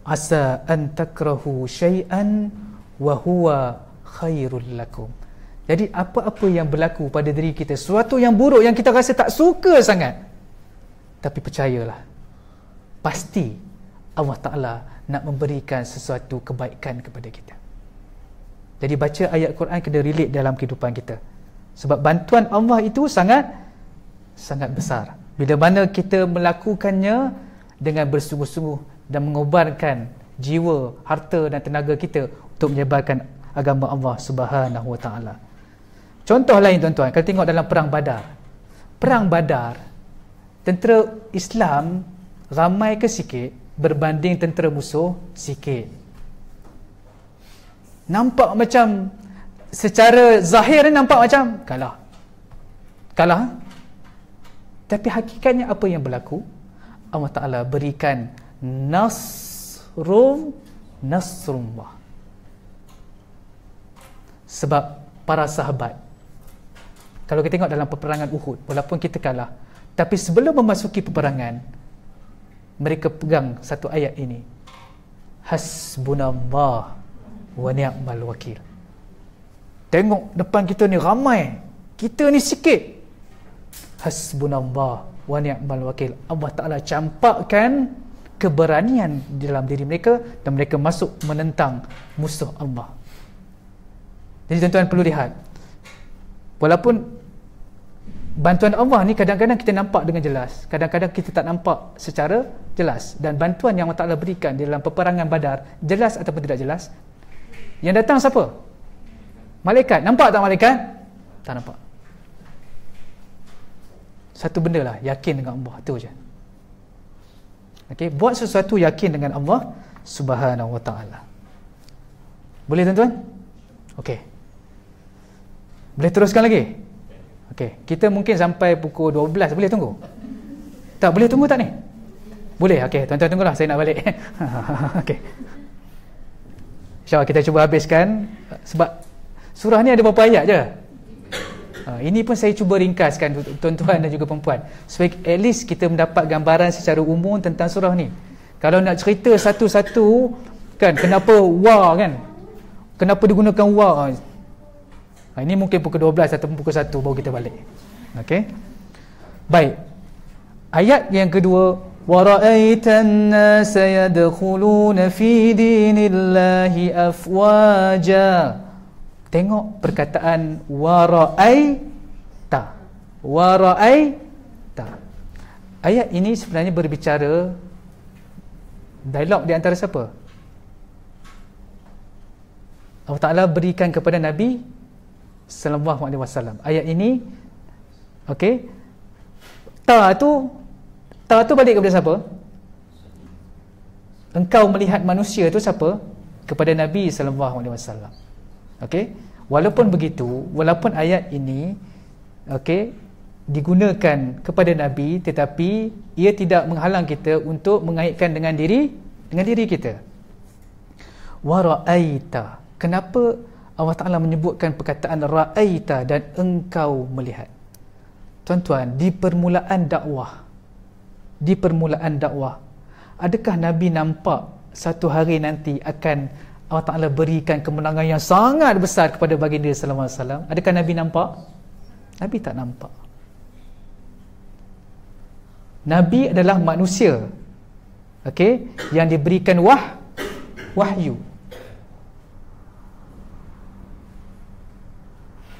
Asa an takrahu syai'an wa huwa khairul lakum. Jadi apa-apa yang berlaku pada diri kita, sesuatu yang buruk yang kita rasa tak suka sangat, tapi percayalah, pasti Allah Ta'ala nak memberikan sesuatu kebaikan kepada kita. Jadi baca ayat Quran kena relate dalam kehidupan kita. Sebab bantuan Allah itu sangat besar. Bila mana kita melakukannya dengan bersungguh-sungguh dan mengorbankan jiwa, harta dan tenaga kita untuk menyebarkan agama Allah Subhanahu Wa Ta'ala. Contoh lain tuan-tuan, kalau tengok dalam Perang Badar. Perang Badar, tentera Islam ramai ke sikit berbanding tentera musuh sikit. Nampak macam secara zahir nampak macam kalah. Tapi hakikatnya apa yang berlaku? Allah Ta'ala berikan nasrullah. Sebab para sahabat, kalau kita tengok dalam peperangan Uhud, walaupun kita kalah, tapi sebelum memasuki peperangan, mereka pegang satu ayat ini, hasbunallah wa ni'mal wakil. Tengok depan kita ni ramai, kita ni sikit, hasbunallah wa ni'mal wakil. Allah Ta'ala campakkan keberanian di dalam diri mereka dan mereka masuk menentang musuh Allah. Jadi tuan-tuan perlu lihat, walaupun bantuan Allah ni kadang-kadang kita nampak dengan jelas, kadang-kadang kita tak nampak secara jelas. Dan bantuan yang Allah Ta'ala berikan di dalam peperangan Badar, jelas ataupun tidak jelas? Yang datang siapa? Malaikat. Nampak tak malaikat? Tak nampak. Satu benda lah, yakin dengan Allah, itu je. Okay, buat sesuatu yakin dengan Allah Subhanahu Wa Ta'ala. Boleh tuan-tuan? Okey. Boleh teruskan lagi? Okey, kita mungkin sampai pukul 12. Boleh tunggu? Tak boleh tunggu tak ni? Boleh. Okey, tuan-tuan tunggulah, saya nak balik. Okey. InsyaAllah kita cuba habiskan, sebab surah ni ada berapa ayat je. Ini pun saya cuba ringkaskan tuan-tuan dan juga perempuan, supaya at least kita mendapat gambaran secara umum tentang surah ni. Kalau nak cerita satu-satu kan, kenapa wa kan, kenapa digunakan wa, ini mungkin pukul 12 atau pukul 1 baru kita balik. Okey. Baik. Ayat yang kedua, wa ra'aitan nasa yadkhuluna fi dinillahi afwaja. Tengok perkataan wa ra'aita. Wa ra'aita. Ayat ini sebenarnya berbicara dialog di antara siapa? Allah Ta'ala berikan kepada Nabi sallallahu alaihi wasallam. Ayat ini, okey, ta tu balik kepada siapa? Engkau melihat manusia tu siapa? Kepada Nabi sallallahu alaihi wasallam. Okey, walaupun begitu, walaupun ayat ini okey digunakan kepada Nabi, tetapi ia tidak menghalang kita untuk mengaitkan dengan diri kita. Wa ra'aita, kenapa Allah Ta'ala menyebutkan perkataan ra'aita dan engkau melihat? Tuan-tuan, di permulaan dakwah, adakah Nabi nampak satu hari nanti akan Allah Ta'ala berikan kemenangan yang sangat besar kepada baginda sallallahu alaihi wasallam? Adakah Nabi nampak? Nabi tak nampak. Nabi adalah manusia, okey, yang diberikan wahyu.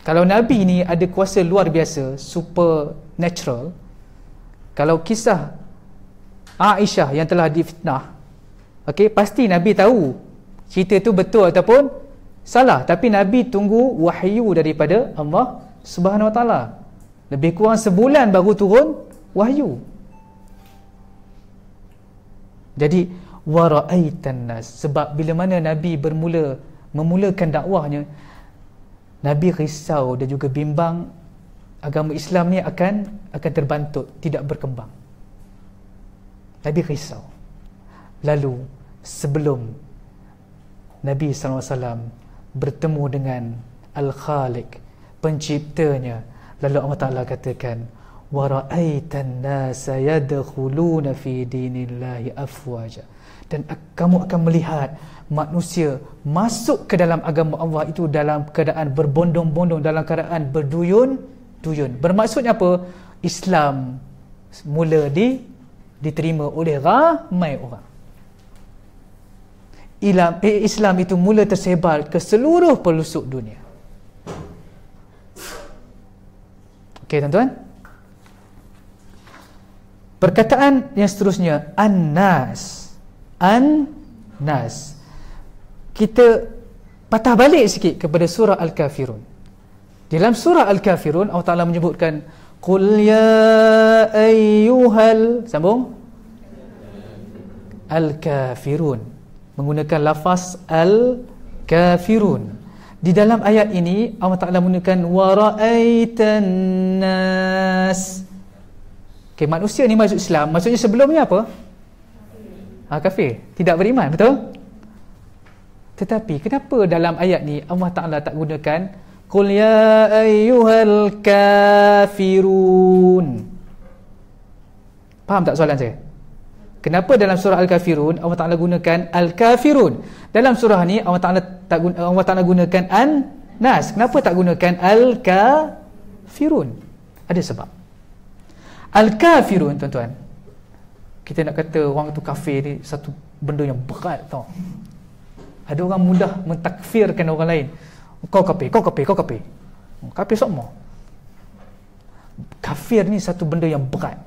Kalau Nabi ni ada kuasa luar biasa, supernatural, kalau kisah Aisyah yang telah difitnah, okey, pasti Nabi tahu cerita tu betul ataupun salah, tapi Nabi tunggu wahyu daripada Allah Subhanahu Wa Taala. Lebih kurang sebulan baru turun wahyu. Jadi wa ra'aitan nas, sebab bila mana Nabi memulakan dakwahnya, Nabi risau dan juga bimbang agama Islam ni akan terbantut, tidak berkembang. Nabi risau. Lalu sebelum Nabi SAW bertemu dengan Al-Khaliq, penciptanya, lalu Allah Ta'ala katakan, wa ra'aitan nasa yadkhuluna fi dinillahi afwaja, dan kamu akan melihat manusia masuk ke dalam agama Allah itu dalam keadaan berbondong-bondong, dalam keadaan berduyun-duyun. Bermaksudnya apa? Islam mula diterima oleh ramai orang. Islam itu mula tersebar ke seluruh pelosok dunia. Okey tuan-tuan, perkataan yang seterusnya, An-Nas. Kita patah balik sikit kepada surah Al-Kafirun. Dalam surah Al-Kafirun, Allah Ta'ala menyebutkan, Qul ya ayyuhal, sambung, Al-Kafirun, menggunakan lafaz Al-Kafirun. Di dalam ayat ini Allah Ta'ala menggunakan wa ra'aitan nas. Okay, manusia ni masuk Islam, maksudnya sebelumnya apa? Kafir, tidak beriman, betul? Tetapi kenapa dalam ayat ni Allah Ta'ala tak gunakan Qul ya ayyuhal kafirun? Faham tak soalan saya? Kenapa dalam surah Al-Kafirun Allah Ta'ala gunakan Al-Kafirun? Dalam surah ni Allah Ta'ala gunakan An-Nas. Kenapa tak gunakan Al-Kafirun? Ada sebab. Al-Kafirun, tuan-tuan, kita nak kata orang tu kafir ni satu benda yang berat tau. Ada orang mudah mentakfirkan orang lain. Kau kafir. Kafir semua. Kafir ni satu benda yang berat.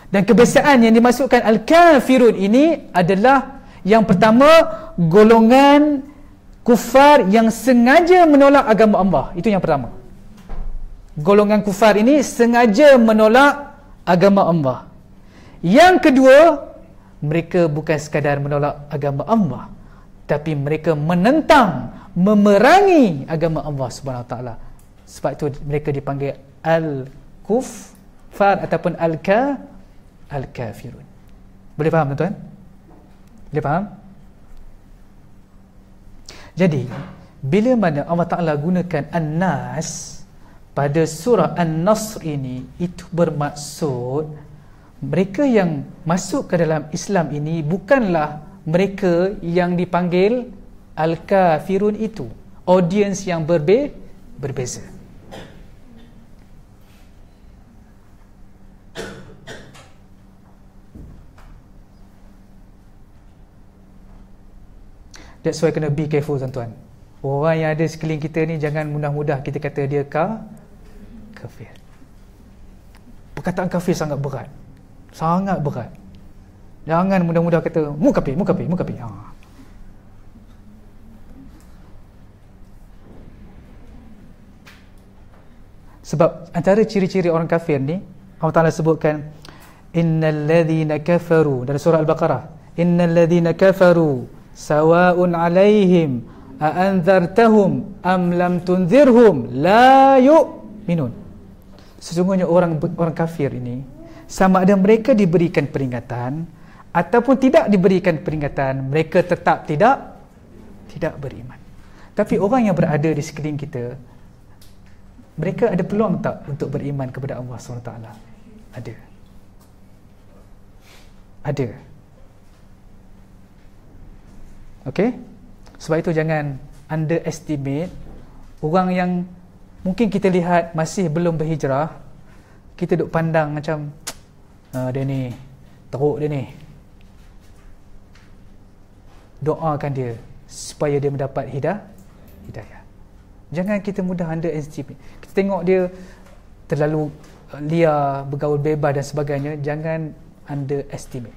Dan kebiasaan yang dimasukkan Al-Kafirun ini adalah yang pertama, golongan kufar yang sengaja menolak agama Allah. Itu yang pertama. Golongan kufar ini sengaja menolak agama Allah. Yang kedua, mereka bukan sekadar menolak agama Allah, tapi mereka menentang, memerangi agama Allah Subhanahu Wa Taala. Sebab itu mereka dipanggil Al-Kuffar ataupun Al-Kafirun. Boleh faham tuan-tuan? Boleh faham? Jadi bila mana Allah Ta'ala gunakan An-Nas pada surah An-Nasr ini, itu bermaksud mereka yang masuk ke dalam Islam ini bukanlah mereka yang dipanggil Al-Kafirun itu. Audience yang berbeza. That's why kena be careful tuan-tuan. Orang yang ada sekeliling kita ni jangan mudah-mudah kita kata dia kafir. Perkataan kafir sangat berat. Jangan mudah-mudah kata mu kafir. Sebab antara ciri-ciri orang kafir ni, Allah Ta'ala sebutkan, innal ladhina kafaru, dalam surah Al-Baqarah, innal ladhina kafaru sawa'un alaihim a'anzartahum am lam tunzirhum la yu'minun. Sesungguhnya orang kafir ini, sama ada mereka diberikan peringatan ataupun tidak diberikan peringatan, mereka tetap tidak beriman. Tapi orang yang berada di sekeliling kita, mereka ada peluang tak untuk beriman kepada Allah SWT? Ada. Ada. Okey? Sebab itu jangan underestimate orang yang mungkin kita lihat masih belum berhijrah. Kita duk pandang macam dia ni, teruk dia ni. Doakan dia supaya dia mendapat hidayah. Jangan kita mudah underestimate. Kita tengok dia terlalu liar, bergaul bebas dan sebagainya. Jangan underestimate.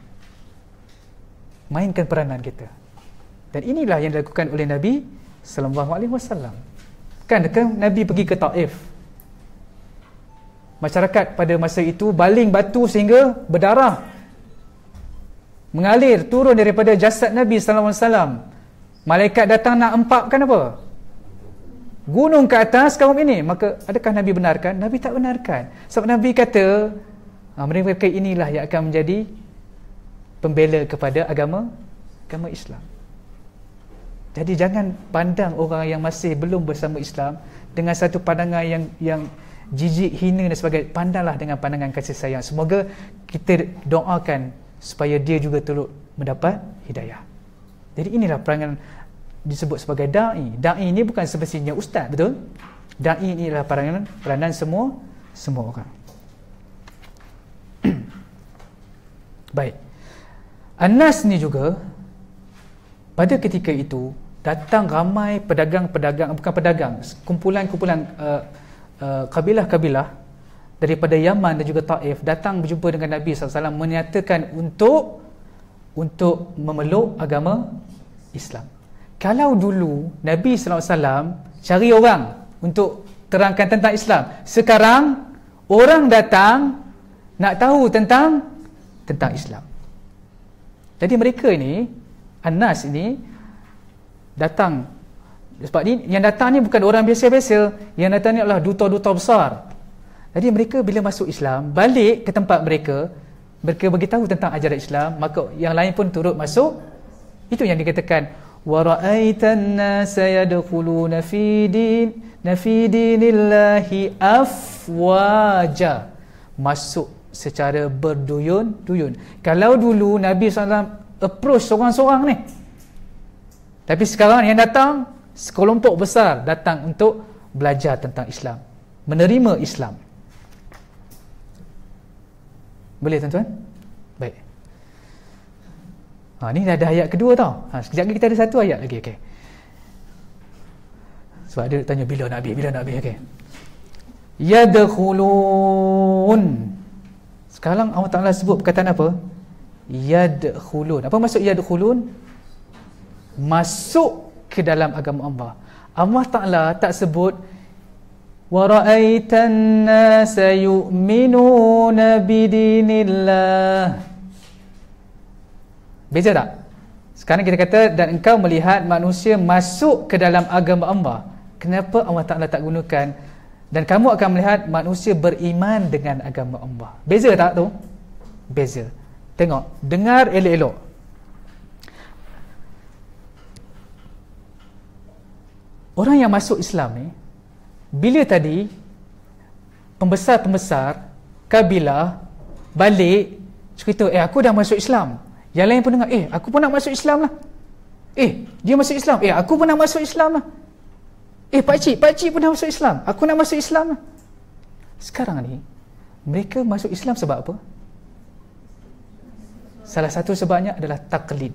Mainkan peranan kita. Dan inilah yang dilakukan oleh Nabi sallallahu alaihi wasallam. Kan Nabi pergi ke Taif. Masyarakat pada masa itu baling batu sehingga berdarah, mengalir turun daripada jasad Nabi sallallahu alaihi wasallam. Malaikat datang nak empapkan apa? Gunung ke atas kaum ini. Maka adakah Nabi benarkan? Nabi tak benarkan. Sebab Nabi kata, mereka inilah yang akan menjadi pembela kepada agama Islam. Jadi jangan pandang orang yang masih belum bersama Islam dengan satu pandangan yang jijik, hina dan sebagainya. Pandanglah dengan pandangan kasih sayang. Semoga kita doakan supaya dia juga turut mendapat hidayah. Jadi inilah perangan disebut sebagai da'i. Da'i ini bukan semestinya ustaz, betul? Da'i ini adalah peranan semua orang. Baik. Anas ni juga pada ketika itu datang ramai pedagang-pedagang, bukan pedagang, kumpulan-kumpulan kabilah-kabilah daripada Yaman dan juga Taif datang berjumpa dengan Nabi SAW, menyatakan untuk memeluk agama Islam. Kalau dulu Nabi SAW cari orang untuk terangkan tentang Islam, sekarang orang datang nak tahu tentang Islam. Jadi mereka ini, Anas ini datang, sebab ni yang datang ni bukan orang biasa-biasa, yang datang ni adalah duta-duta besar. Jadi mereka bila masuk Islam, balik ke tempat mereka beritahu tentang ajaran Islam, maka yang lain pun turut masuk. Itu yang dikatakan, wa ra'aitan nasa yadkhuluna fi dinillahi afwaja, masuk secara berduyun-duyun. Kalau dulu Nabi SAW approach seorang-seorang ni, tapi sekarang yang datang sekelompok besar datang untuk belajar tentang Islam, menerima Islam. Boleh tuan-tuan? Baik. Ni dah ada ayat kedua tau. Sekejap lagi kita ada satu ayat lagi. Okay. Sebab dia tanya bila nak habis. Okay. Yadkhulun. Sekarang Allah Ta'ala sebut perkataan apa? Yadkhulun. Apa maksud yadkhulun? Masuk ke dalam agama Allah. Allah Ta'ala tak sebut wa ra'aitan nasa yu'minuna bidinillah. Beza tak? Sekarang kita kata dan engkau melihat manusia masuk ke dalam agama Allah. Kenapa Allah Ta'ala tak gunakan dan kamu akan melihat manusia beriman dengan agama Allah? Beza tak tu? Beza. Tengok, dengar elok-elok. Orang yang masuk Islam ni, bila tadi pembesar-pembesar kabilah balik cerita, aku dah masuk Islam. Yang lain pun dengar, aku pun nak masuk Islam lah. Dia masuk Islam. Aku pun nak masuk Islam lah. Pakcik pun nak masuk Islam. Aku nak masuk Islam lah. Sekarang ni, mereka masuk Islam sebab apa? Salah satu sebabnya adalah taklid.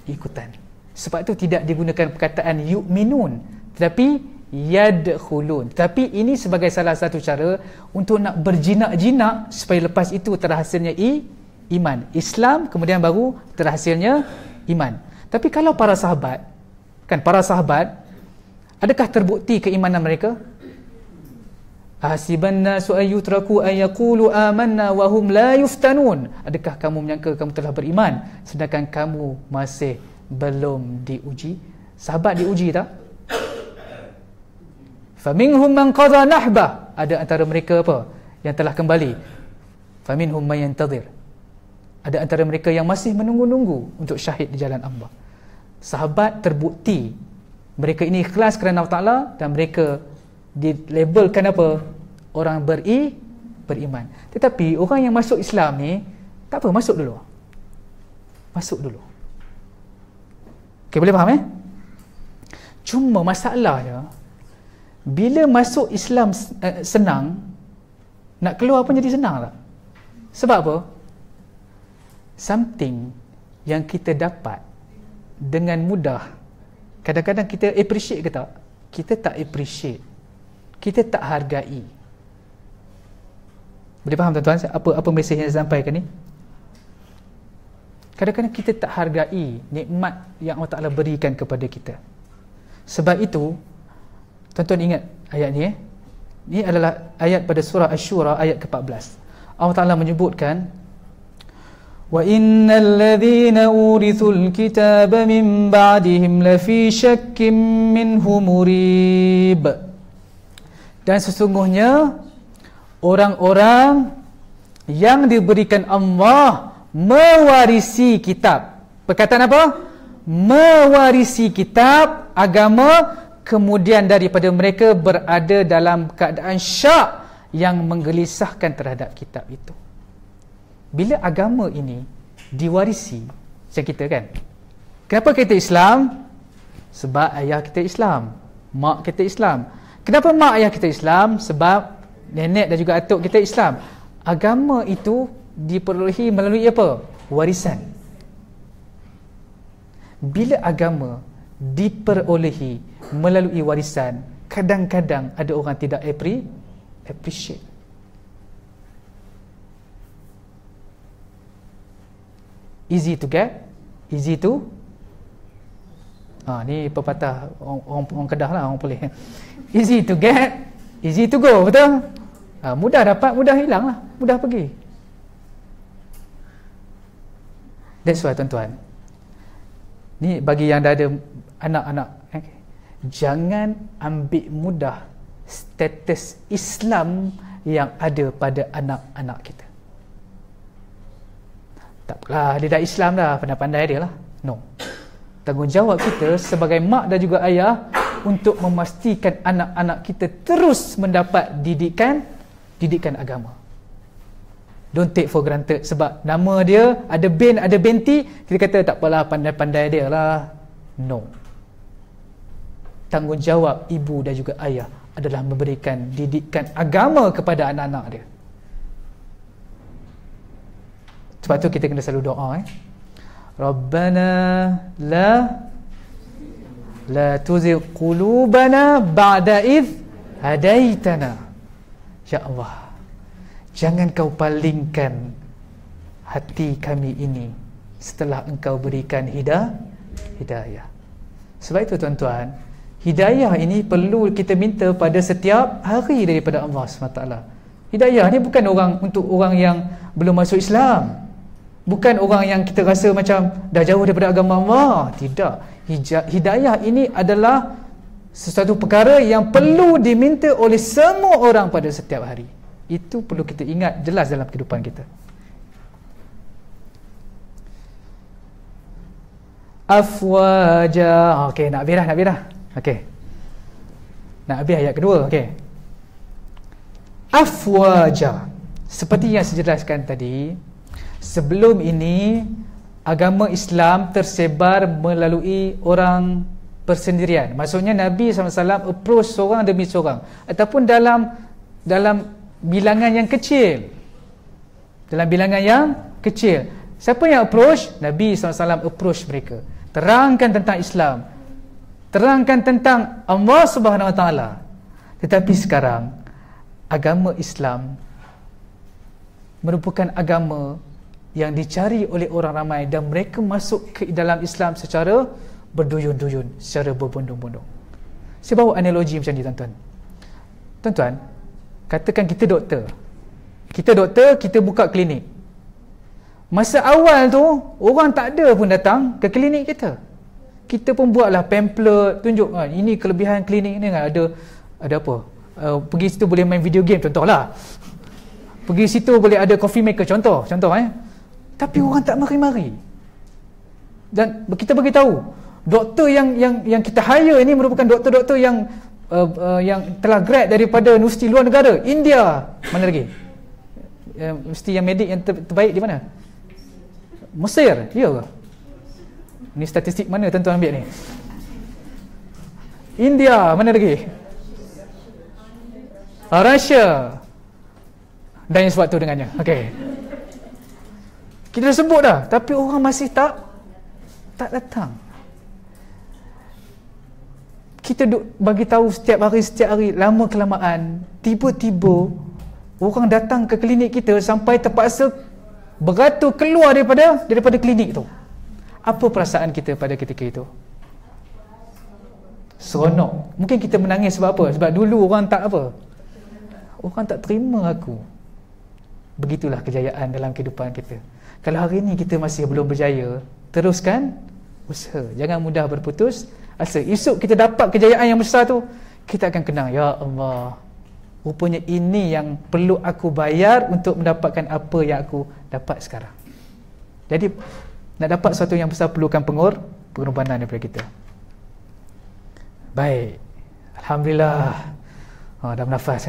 Ikutan. Sebab itu tidak digunakan perkataan yu'minun, tetapi yadkhulun. Tapi ini sebagai salah satu cara untuk nak berjinak-jinak supaya lepas itu terhasilnya iman. Islam, kemudian baru terhasilnya iman. Tapi kalau para sahabat, adakah terbukti keimanan mereka? Ahasiban nasu ayyutraku ayyaqulu amanna wa hum la yuftanun. Adakah kamu menyangka kamu telah beriman sedangkan kamu masih belum diuji? Sahabat diuji tak? Faminhum man qadha nahbah. Ada antara mereka apa? Yang telah kembali. Faminhum man yantazir. Ada antara mereka yang masih menunggu-nunggu untuk syahid di jalan Allah. Sahabat terbukti mereka ini ikhlas kerana Allah Ta'ala dan mereka dilabelkan apa? Orang beriman. Tetapi orang yang masuk Islam ni tak apa, masuk dulu. Okay, boleh faham Cuma masalahnya bila masuk Islam senang, nak keluar pun jadi senang tak? Sebab apa? Something yang kita dapat dengan mudah, kadang-kadang kita appreciate ke tak? Kita tak appreciate, kita tak hargai. Boleh faham tuan-tuan apa mesej yang saya sampaikan ni? Kadang-kadang kita tak hargai nikmat yang Allah Ta'ala berikan kepada kita. Sebab itu tuan-tuan ingat ayat ni Ini adalah ayat pada surah Asy-Syura ayat ke-14. Allah Ta'ala menyebutkan, wa innal ladzina urithul kitaba min ba'dihim lafi syakkim minhu murib. Dan sesungguhnya orang-orang yang diberikan Allah mewarisi kitab. Perkataan apa? Mewarisi kitab agama, kemudian daripada mereka berada dalam keadaan syak yang menggelisahkan terhadap kitab itu. Bila agama ini diwarisi, macam kita kan, kenapa kita Islam? Sebab ayah kita Islam, mak kita Islam. Kenapa mak ayah kita Islam? Sebab nenek dan juga atuk kita Islam. Agama itu diperolehi melalui apa? Warisan. Bila agama diperolehi melalui warisan, kadang-kadang ada orang tidak appreciate. Easy to get, easy to ni pepatah orang Kedah lah, orang boleh. Easy to get, easy to go, betul? Mudah dapat, mudah hilang lah, mudah pergi. That's why tuan-tuan, ni bagi yang dah ada anak-anak, jangan ambil mudah status Islam yang ada pada anak-anak kita. Tak apalah, dia dah Islam dah, pandai-pandai dia lah. No. Tanggungjawab kita sebagai mak dan juga ayah untuk memastikan anak-anak kita terus mendapat didikan agama. Don't take for granted sebab nama dia ada bin, ada binti, kita kata tak apalah, pandai-pandai dia lah. No. Tanggungjawab ibu dan juga ayah adalah memberikan didikan agama kepada anak-anak dia. Sebab tu kita kena selalu doa Rabbana la tuzigh qulubana ba'da idh hadaitana. Ya Allah, jangan kau palingkan hati kami ini setelah engkau berikan hidayah. Sebab itu tuan-tuan, hidayah ini perlu kita minta pada setiap hari daripada Allah SWT. Hidayah ni bukan untuk orang yang belum masuk Islam, bukan orang yang kita rasa macam dah jauh daripada agama Allah. Tidak. Hidayah ini adalah sesuatu perkara yang perlu diminta oleh semua orang pada setiap hari. Itu perlu kita ingat jelas dalam kehidupan kita. Afwaja. Okey, nak habis dah. Okey. Nak habis ayat kedua. Okey. Afwaja. Seperti yang saya jelaskan tadi, sebelum ini agama Islam tersebar melalui orang persendirian. Maksudnya Nabi SAW approach seorang demi seorang, ataupun dalam bilangan yang kecil. Dalam bilangan yang kecil. Siapa yang approach? Nabi SAW approach mereka. Terangkan tentang Islam, terangkan tentang Allah Subhanahu Wa Taala. Tetapi sekarang agama Islam merupakan agama yang dicari oleh orang ramai dan mereka masuk ke dalam Islam secara berduyun-duyun, secara berbondong-bondong. Saya bawa analogi macam ni tuan-tuan. Tuan-tuan, Katakan kita doktor. Kita buka klinik. Masa awal tu, orang tak ada pun datang ke klinik kita. Kita pun buatlah pamphlet, tunjuk ini kelebihan klinik ni kan. Ada apa? Pergi situ boleh main video game, contohlah. Pergi situ boleh ada coffee maker, contoh. Tapi orang tak mari-mari. Dan kita bagi tahu, doktor yang kita hire ini merupakan doktor-doktor yang telah grad daripada universiti luar negara, India, mana lagi? Universiti yang medik yang terbaik di mana? Mesir, ya ke? Ni statistik mana tuan-tuan ambil ni? India, mana lagi? Russia. Dan yang sebab tu dengannya. Okey. Kita dah sebut dah, tapi orang masih tak datang. Kita bagi tahu setiap hari, lama kelamaan, tiba-tiba orang datang ke klinik kita sampai terpaksa beratur keluar daripada klinik tu. Apa perasaan kita pada ketika itu? Seronok. Mungkin kita menangis sebab apa? Sebab dulu orang tak terima aku. Begitulah kejayaan dalam kehidupan kita. Kalau hari ini kita masih belum berjaya, teruskan usaha. Jangan mudah berputus asa. Esok kita dapat kejayaan yang besar tu, kita akan kenang, ya Allah, rupanya ini yang perlu aku bayar untuk mendapatkan apa yang aku dapat sekarang. Jadi nak dapat sesuatu yang besar perlukan pengorbanan daripada kita. Baik, alhamdulillah. Dah bernafas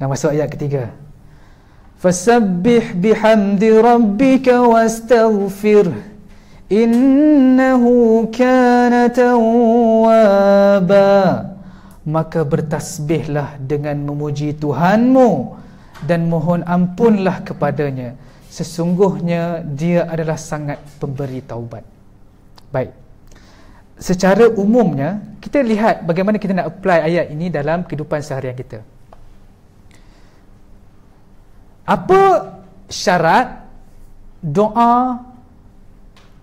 Dah masuk ayat ketiga. Fasabbih bihamdi rabbika wastaghfir innahu kana tawwaba. Maka bertasbihlah dengan memuji Tuhanmu dan mohon ampunlah kepadanya, sesungguhnya dia adalah sangat pemberi taubat. Baik, secara umumnya kita lihat bagaimana kita nak apply ayat ini dalam kehidupan seharian kita. Apa syarat doa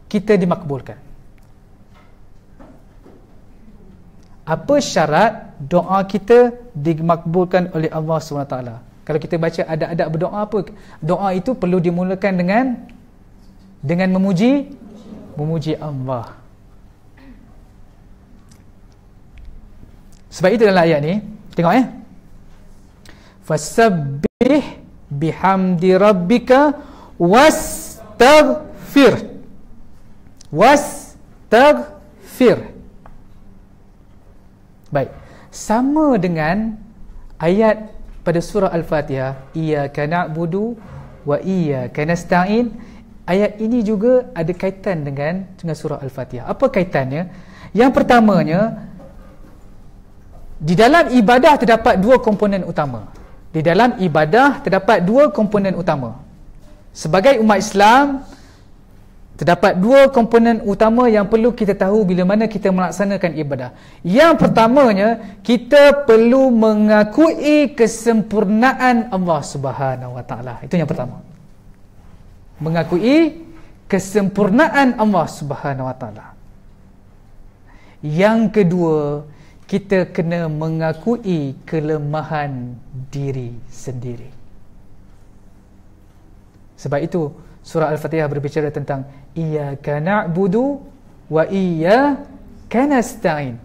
kita dimakbulkan? Apa syarat doa kita dimakbulkan oleh Allah SWT? Kalau kita baca adab-adab berdoa, apa doa itu perlu dimulakan dengan memuji Allah. Sebab itu dalam ayat ni, tengok fasabbih bihamdi rabbika wastaghfir. Baik, sama dengan ayat pada surah Al-Fatihah, iyyaka na'budu wa iyyaka nasta'in. Ayat ini juga ada kaitan dengan surah Al-Fatihah. Apa kaitannya? Yang pertamanya, di dalam ibadah terdapat dua komponen utama. Sebagai umat Islam, terdapat dua komponen utama yang perlu kita tahu bila mana kita melaksanakan ibadah. Yang pertamanya, kita perlu mengakui kesempurnaan Allah Subhanahu Wa Taala. Itu yang pertama. Mengakui kesempurnaan Allah Subhanahu Wa Taala. Yang kedua, kita kena mengakui kelemahan diri sendiri. Sebab itu surah Al-Fatihah berbicara tentang iyyaka na'budu wa iyyaka nasta'in.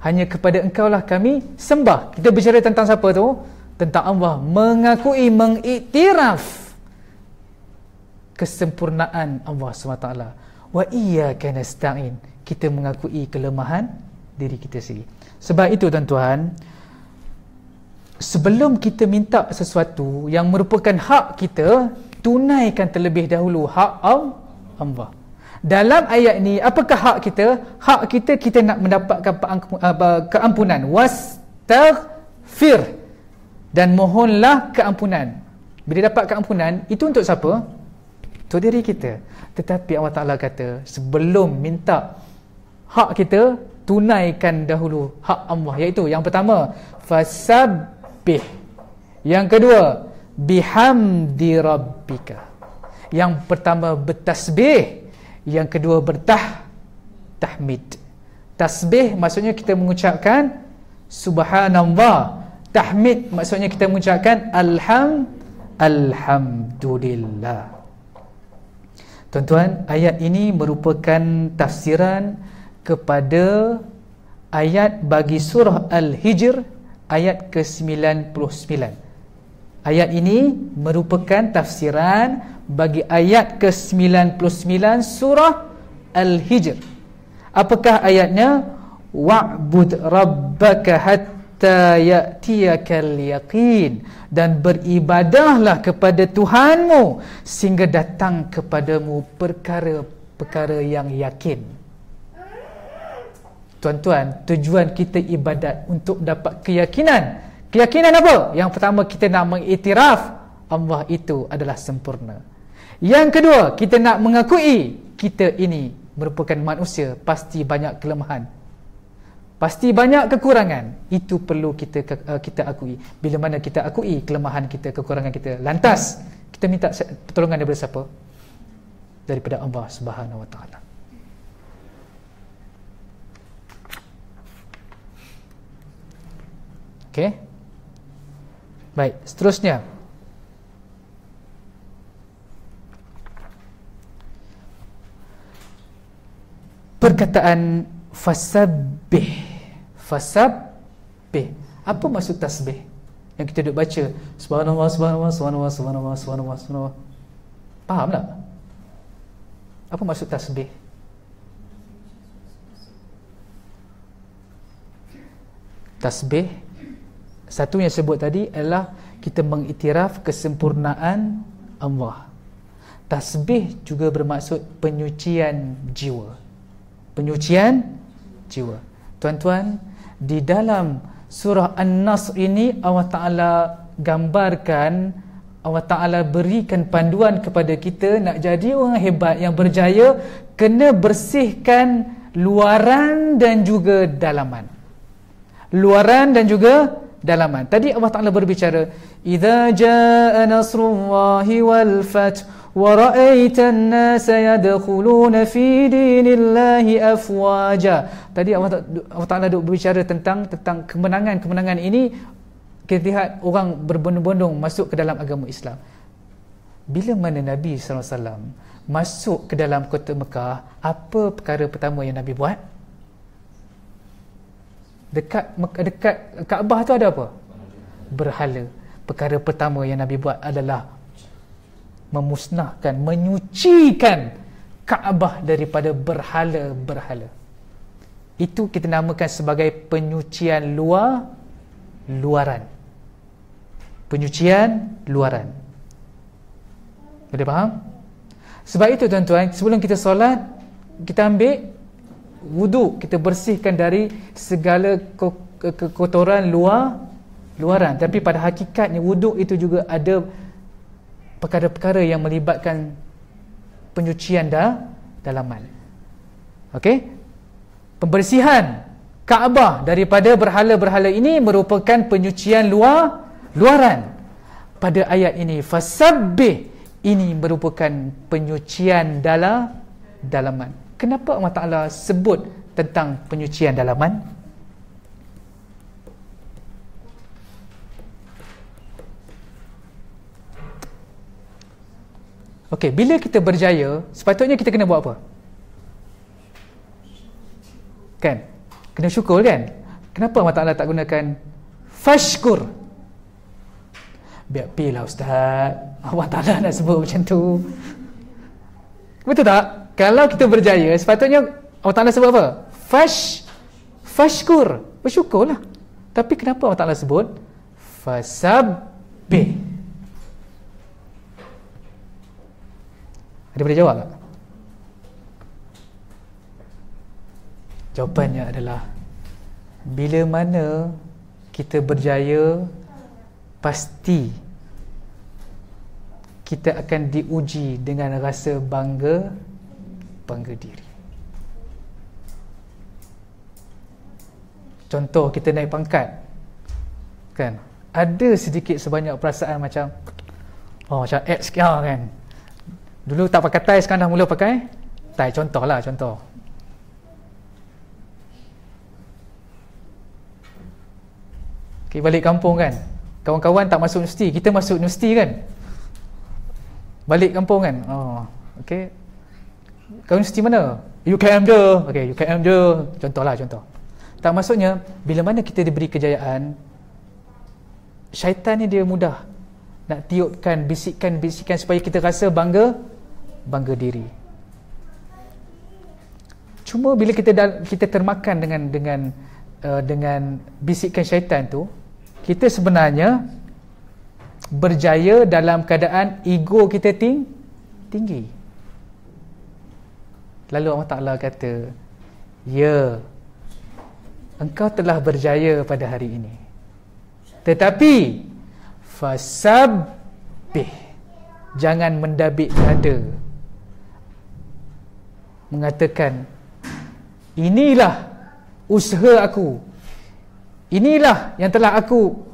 Hanya kepada engkau lah kami sembah. Kita bicara tentang siapa tu? Tentang Allah. Mengakui, mengiktiraf kesempurnaan Allah SWT. Wa iyyaka nasta'in. Kita mengakui kelemahan diri kita sendiri. Sebab itu tuan-tuan, sebelum kita minta sesuatu yang merupakan hak kita, tunaikan terlebih dahulu hak Allah. Dalam ayat ni, apakah hak kita? Hak kita nak mendapatkan keampunan. Wastaghfir. Dan mohonlah keampunan. Bila dapat keampunan, itu untuk siapa? Untuk diri kita. Tetapi Allah Ta'ala kata, sebelum minta hak kita, tunaikan dahulu hak Allah, iaitu yang pertama fasabbih, yang kedua bihamdi rabbika. Yang pertama bertasbih, yang kedua bertahmid. Tasbih maksudnya kita mengucapkan subhanallah, Tahmid maksudnya kita mengucapkan Alhamdulillah. Tuan-tuan, ayat ini merupakan tafsiran kepada ayat bagi surah Al-Hijr ayat ke-99. Ayat ini merupakan tafsiran bagi ayat ke-99 surah Al-Hijr. Apakah ayatnya? Wa'bud rabbaka hatta ya'tiyakal yaqin, dan beribadahlah kepada Tuhanmu sehingga datang kepadamu perkara-perkara yang yakin. Tuan-tuan, tujuan kita ibadat untuk dapat keyakinan. Keyakinan apa? Yang pertama, kita nak mengiktiraf Allah itu adalah sempurna. Yang kedua, kita nak mengakui kita ini merupakan manusia, pasti banyak kelemahan, pasti banyak kekurangan. Itu perlu kita akui. Bila mana kita akui kelemahan kita, kekurangan kita, lantas kita minta pertolongan daripada siapa? Daripada Allah Subhanahu Wa Taala. Okey. Baik, seterusnya. Perkataan fasabbih. Apa maksud tasbih? Yang kita duk baca subhanallah, subhanallah, subhanallah, subhanallah, subhanallah, subhanallah. Faham tak? Apa maksud tasbih? Tasbih, satu yang sebut tadi adalah kita mengiktiraf kesempurnaan Allah. Tasbih juga bermaksud penyucian jiwa. Penyucian jiwa. Tuan-tuan, di dalam surah An-Nasr ini Allah Ta'ala gambarkan, Allah Ta'ala berikan panduan kepada kita nak jadi orang hebat yang berjaya, kena bersihkan luaran dan juga dalaman. Luaran dan juga dalaman. Tadi Allah Ta'ala berbicara, idza jaa nasrullahi wal fath wa ra'aitan nasa yadkhuluna fi dinillahi afwaja. Tadi Allah Ta'ala berbicara tentang kemenangan ini. Kita lihat orang berbondong-bondong masuk ke dalam agama Islam. Bila mana Nabi SAW masuk ke dalam kota Mekah, apa perkara pertama yang Nabi buat? Dekat Kaabah tu ada apa? Berhala. Perkara pertama yang Nabi buat adalah memusnahkan, menyucikan Kaabah daripada berhala-berhala. Itu kita namakan sebagai penyucian luaran. Penyucian luaran. Boleh faham? Sebab itu tuan-tuan, sebelum kita solat, kita ambil wuduk, kita bersihkan dari segala kekotoran luaran. Tapi pada hakikatnya wuduk itu juga ada perkara-perkara yang melibatkan penyucian dalaman. Okey? Pembersihan Kaabah daripada berhala-berhala ini merupakan penyucian luaran. Pada ayat ini fasabbih, ini merupakan penyucian dalaman. Kenapa Allah Ta'ala sebut tentang penyucian dalaman? Okey, bila kita berjaya, sepatutnya kita kena buat apa? Kan? Kena syukur kan? Kenapa Allah Ta'ala tak gunakan fashkur? Biar pilih Ustaz, Allah Ta'ala nak sebut macam tu. Betul tak? Kalau kita berjaya, sepatutnya Allah Ta'ala sebut apa? Fashkur. Bersyukurlah. Tapi kenapa Allah Ta'ala sebut fasabbih? Ada boleh jawab tak? Jawapannya adalah, bila mana kita berjaya, pasti kita akan diuji dengan rasa bangga diri. Contoh, kita naik pangkat, kan, ada sedikit sebanyak perasaan macam macam X kan. Dulu tak pakai tie, sekarang dah mula pakai tie. Contoh. Okay, balik kampung kan, kawan-kawan tak masuk universiti, kita masuk universiti kan, balik kampung kan. Okay, kau universiti mana? UKM je. Okay, UKM je, contoh. Tak, maksudnya bila mana kita diberi kejayaan, syaitan ni dia mudah nak tiupkan bisikan supaya kita rasa bangga diri. Cuma bila kita termakan dengan bisikan syaitan tu, kita sebenarnya berjaya dalam keadaan ego kita tinggi. Lalu Allah Ta'ala kata, ya, engkau telah berjaya pada hari ini, tetapi fasabbih, jangan mendabik dada, mengatakan inilah usaha aku, inilah yang telah aku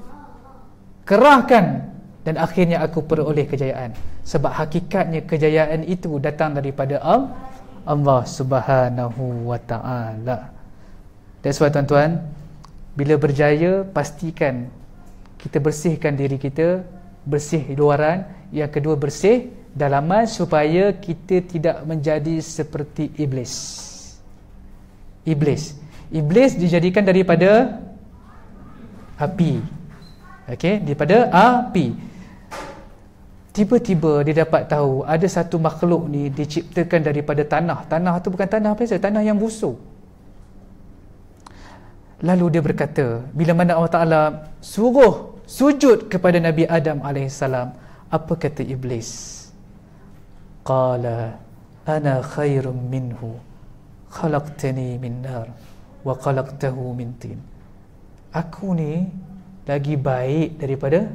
kerahkan dan akhirnya aku peroleh kejayaan. Sebab hakikatnya kejayaan itu datang daripada Allah Subhanahu wa ta'ala. Dan sebab tuan-tuan, bila berjaya, pastikan kita bersihkan diri kita, bersih luaran, yang kedua bersih dalaman, supaya kita tidak menjadi seperti Iblis dijadikan daripada api. Okey, daripada api. Tiba-tiba dia dapat tahu ada satu makhluk ni diciptakan daripada tanah. Tanah tu bukan tanah biasa, tanah yang busuk. Lalu dia berkata, bila mana Allah Ta'ala suruh sujud kepada Nabi Adam AS, apa kata Iblis? Qala ana khairum minhu khalaqtani min nar wa khalaqtahu min tin. Aku ni lagi baik daripada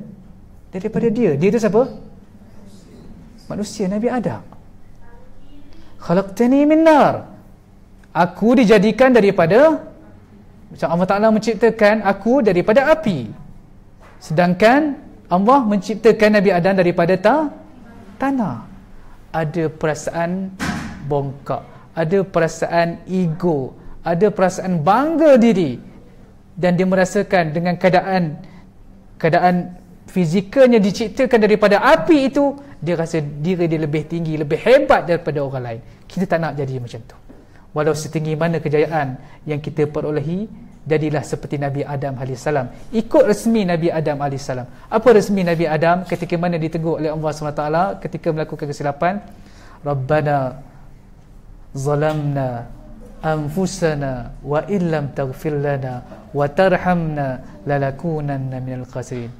dia. Dia tu siapa? Manusia, Nabi Adam. Khalaqtani min nar. Aku dijadikan daripada, macam Allah Ta'ala menciptakan aku daripada api, sedangkan Allah menciptakan Nabi Adam daripada tanah. Ada perasaan bongkak, ada perasaan ego, ada perasaan bangga diri, dan dia merasakan dengan keadaan fizikalnya diciptakan daripada api itu, dia rasa diri dia lebih tinggi, lebih hebat daripada orang lain. Kita tak nak jadi macam tu. Walau setinggi mana kejayaan yang kita perolehi, jadilah seperti Nabi Adam AS. Ikut resmi Nabi Adam AS. Apa resmi Nabi Adam ketika mana ditegur oleh Allah SWT ketika melakukan kesilapan? Rabbana zalamna anfusana wa illam taghfir lana wa tarhamna lalakunanna minal khasirin.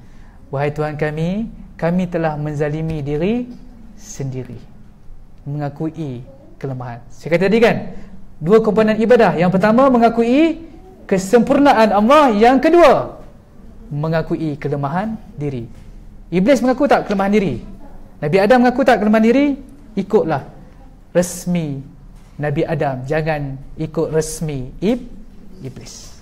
Wahai Tuhan kami telah menzalimi diri sendiri, mengakui kelemahan. Saya kata tadi kan, dua komponen ibadah. Yang pertama mengakui kesempurnaan Allah, yang kedua mengakui kelemahan diri. Iblis mengaku tak kelemahan diri? Nabi Adam mengaku tak kelemahan diri? Ikutlah resmi Nabi Adam, jangan ikut resmi Iblis.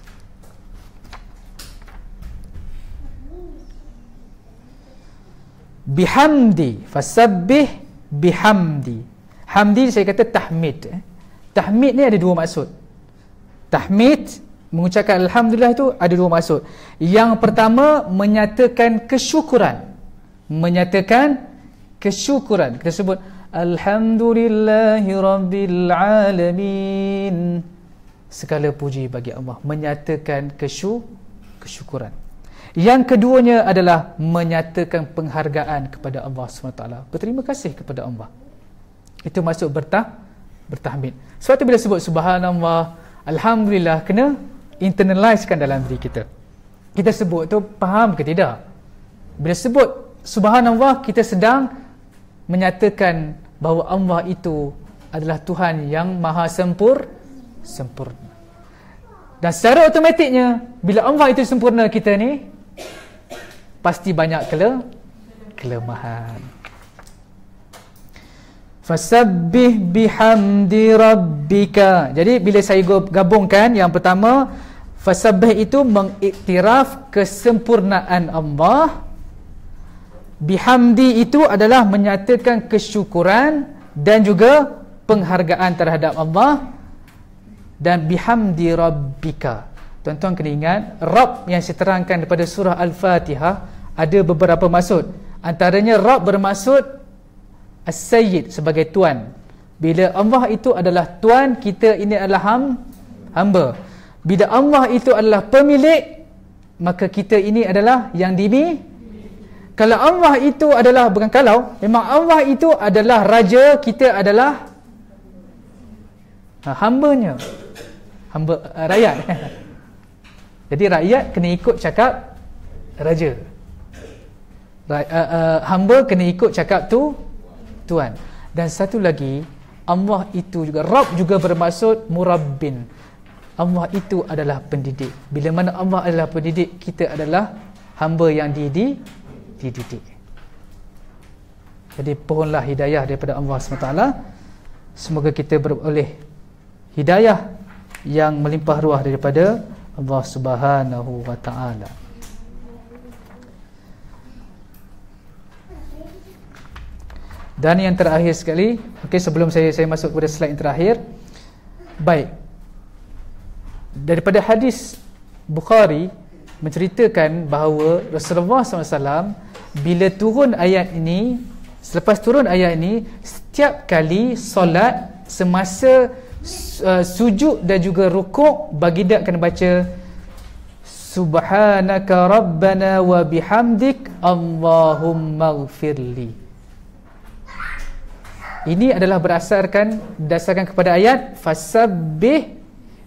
Bihamdi, fasabbih bihamdi. Hamdi saya kata tahmid. Tahmid ni ada dua maksud. Tahmid, mengucapkan Alhamdulillah, itu ada dua maksud. Yang pertama, menyatakan kesyukuran. Kita sebut Alhamdulillahi Rabbil Alamin, segala puji bagi Allah, menyatakan kesyukuran. Yang keduanya adalah menyatakan penghargaan kepada Allah SWT, berterima kasih kepada Allah. Itu maksud bertahmid. Sebab tu bila sebut Subhanallah, Alhamdulillah, kena internalizekan dalam diri kita. Kita sebut tu faham ke tidak? Bila sebut Subhanallah, kita sedang menyatakan bahawa Allah itu adalah Tuhan yang maha sempurna. Dan secara automatiknya, bila Allah itu sempurna, kita ni pasti banyak kelemahan. Fasabbih bihamdi rabbika. Jadi bila saya gabungkan, yang pertama, fasabbih itu mengiktiraf kesempurnaan Allah. Bihamdi itu adalah menyatakan kesyukuran dan juga penghargaan terhadap Allah. Dan bihamdi rabbika, Tuan-tuan kena ingat, Rabb yang saya terangkan daripada surah Al-Fatihah ada beberapa maksud. Antaranya Rabb bermaksud As-Sayyid, sebagai Tuan. Bila Allah itu adalah Tuan, kita ini adalah hamba. Bila Allah itu adalah pemilik, maka kita ini adalah yang Kalau Allah itu adalah, bukan kalau, memang Allah itu adalah raja, kita adalah hambanya, hamba rakyat. Jadi rakyat kena ikut cakap raja, hamba kena ikut cakap Tuan. Dan satu lagi, Allah itu juga, Rabb juga bermaksud murabbin. Allah itu adalah pendidik. Bila mana Allah adalah pendidik, kita adalah hamba yang dididik. Jadi pohonlah hidayah daripada Allah SWT. Semoga kita beroleh hidayah yang melimpah ruah daripada Allah Subhanahu wa ta'ala. Dan yang terakhir sekali, sebelum saya masuk kepada slide yang terakhir. Baik, daripada hadis Bukhari menceritakan bahawa Rasulullah SAW bila turun ayat ini, selepas turun ayat ini, setiap kali solat, semasa sujud dan juga rukuk, baginda akan baca Subhanaka Rabbana wa bihamdik Allahumma ghfirli. Ini adalah berdasarkan kepada ayat fasabbih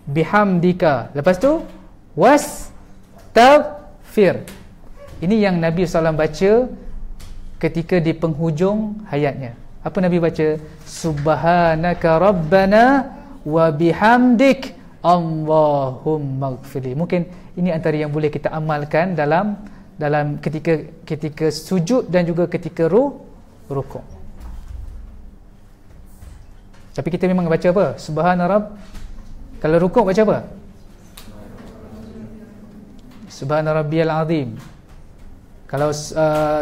bihamdika. Lepas tu wastaghfir. Ini yang Nabi SAW baca ketika di penghujung hayatnya. Apa Nabi baca? Subhanaka Rabbana wa bihamdik Allahumma ghfirli. Mungkin ini antara yang boleh kita amalkan dalam ketika sujud dan juga ketika rukuk. Tapi kita memang baca apa? Subhana Rabb. Kalau rukuk baca apa? Subhana Rabbiyal Azim. Kalau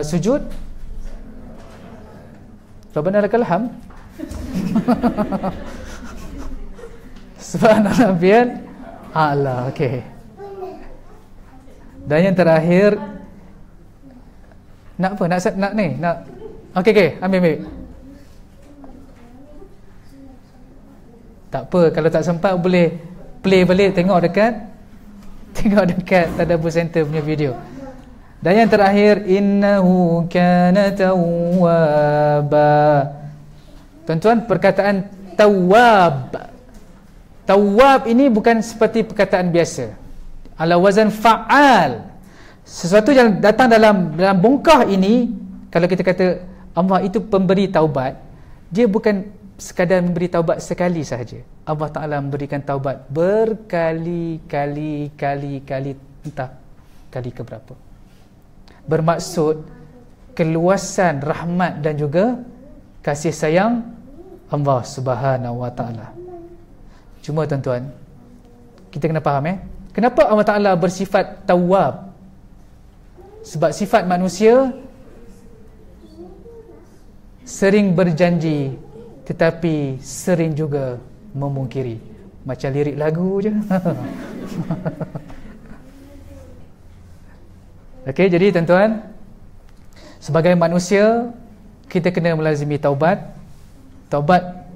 sujud, Rabbana lakal hamd. Subhana Rabbiyal A'la. Okey. Dan yang terakhir, nak apa? Nak ni? Nak. Okey, ambil. Tak apa, kalau tak sempat boleh play balik, tengok dekat Tadabbur Center punya video. Dan yang terakhir, innahu kana tawwaba. Tuan-tuan, perkataan tawwab ini bukan seperti perkataan biasa, ala wazan fa'al. Sesuatu yang datang dalam bongkah ini, kalau kita kata Allah itu pemberi taubat, dia bukan sekadar memberi taubat sekali sahaja. Allah Ta'ala memberikan taubat berkali-kali, entah kali keberapa. Bermaksud keluasan rahmat dan juga kasih sayang Allah Subhanahu wa Ta'ala. Cuma tuan-tuan, kita kena faham kenapa Allah Ta'ala bersifat tawwab? Sebab sifat manusia sering berjanji tetapi sering juga memungkiri. Macam lirik lagu je. Okey, jadi tuan-tuan, sebagai manusia kita kena melazimi taubat. Taubat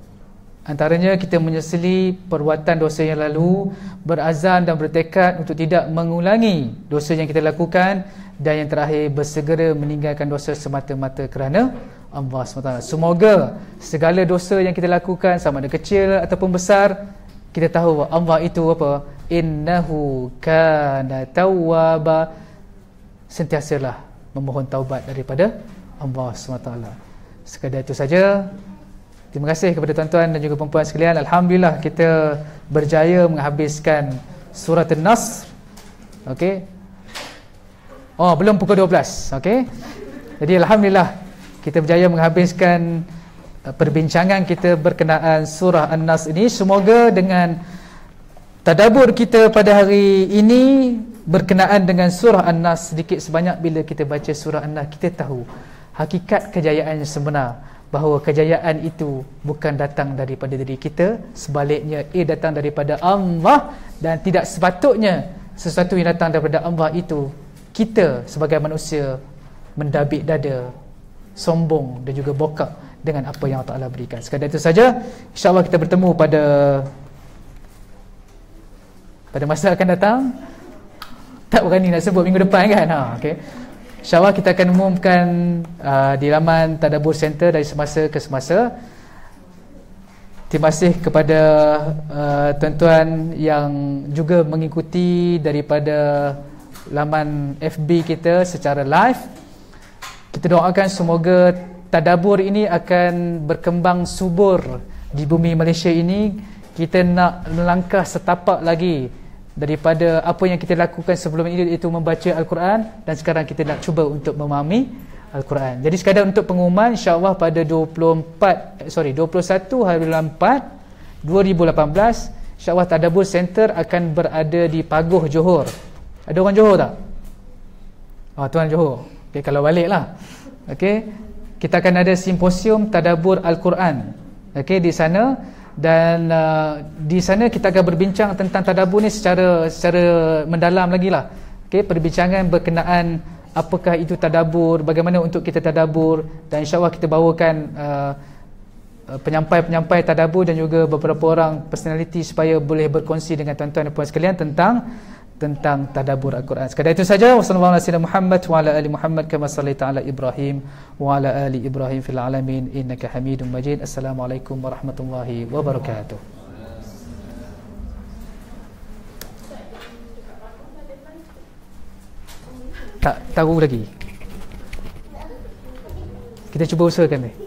antaranya kita menyesali perbuatan dosa yang lalu, berazam dan bertekad untuk tidak mengulangi dosa yang kita lakukan, dan yang terakhir bersegera meninggalkan dosa semata-mata kerana Allah SWT. Semoga segala dosa yang kita lakukan, sama ada kecil ataupun besar, kita tahu Allah itu apa? Innahu kana tawwaba. Sentiasalah memohon taubat daripada Allah SWT. Sekadar itu saja. Terima kasih kepada tuan-tuan dan juga puan-puan sekalian. Alhamdulillah kita berjaya menghabiskan surah An-Nasr. Okey. Oh, belum pukul 12. Okey. Jadi alhamdulillah kita berjaya menghabiskan perbincangan kita berkenaan surah An-Nas ini. Semoga dengan tadabbur kita pada hari ini berkenaan dengan surah An-Nas, sedikit sebanyak bila kita baca surah An-Nas, kita tahu hakikat kejayaan yang sebenar, bahawa kejayaan itu bukan datang daripada diri kita, sebaliknya ia datang daripada Allah, dan tidak sepatutnya sesuatu yang datang daripada Allah itu, kita sebagai manusia mendabik dada, sombong dan juga bokak dengan apa yang Allah Ta'ala berikan. Sekadar itu saja. InsyaAllah kita bertemu pada masa akan datang. Tak berani nak sebut minggu depan kan. Okay. InsyaAllah kita akan umumkan di laman Tadabbur Center dari semasa ke semasa. Terima kasih kepada tuan-tuan yang juga mengikuti daripada laman FB kita secara live. Kita doakan semoga tadabbur ini akan berkembang subur di bumi Malaysia ini. Kita nak melangkah setapak lagi daripada apa yang kita lakukan sebelum ini, iaitu membaca Al-Quran, dan sekarang kita nak cuba untuk memahami Al-Quran. Jadi sekadar untuk pengumuman, insya-Allah pada 21 hari bulan 4 2018, insya-Allah Tadabbur Center akan berada di Paguh, Johor. Ada orang Johor tak? Tuan Johor. Okey, kalau balik lah. Okey, kita akan ada simposium Tadabbur Al-Quran. Okey, di sana. Dan di sana kita akan berbincang tentang tadabbur ni secara mendalam lagi lah. Okay, perbincangan berkenaan apakah itu tadabbur, bagaimana untuk kita tadabbur, dan insyaAllah kita bawakan penyampai-penyampai tadabbur dan juga beberapa orang personality supaya boleh berkongsi dengan tuan-tuan dan puan sekalian tentang tadabbur Al-Quran. Sekadar itu saja. Wassalamualaikum warahmatullahi wabarakatuh. Wa ala ali Muhammad kama sallaita ala Ibrahim wa ala ali Ibrahim fil alamin innaka Hamidum Majid. Assalamualaikum warahmatullahi wabarakatuh. Tak tahu lagi. Kita cuba usahakan ni.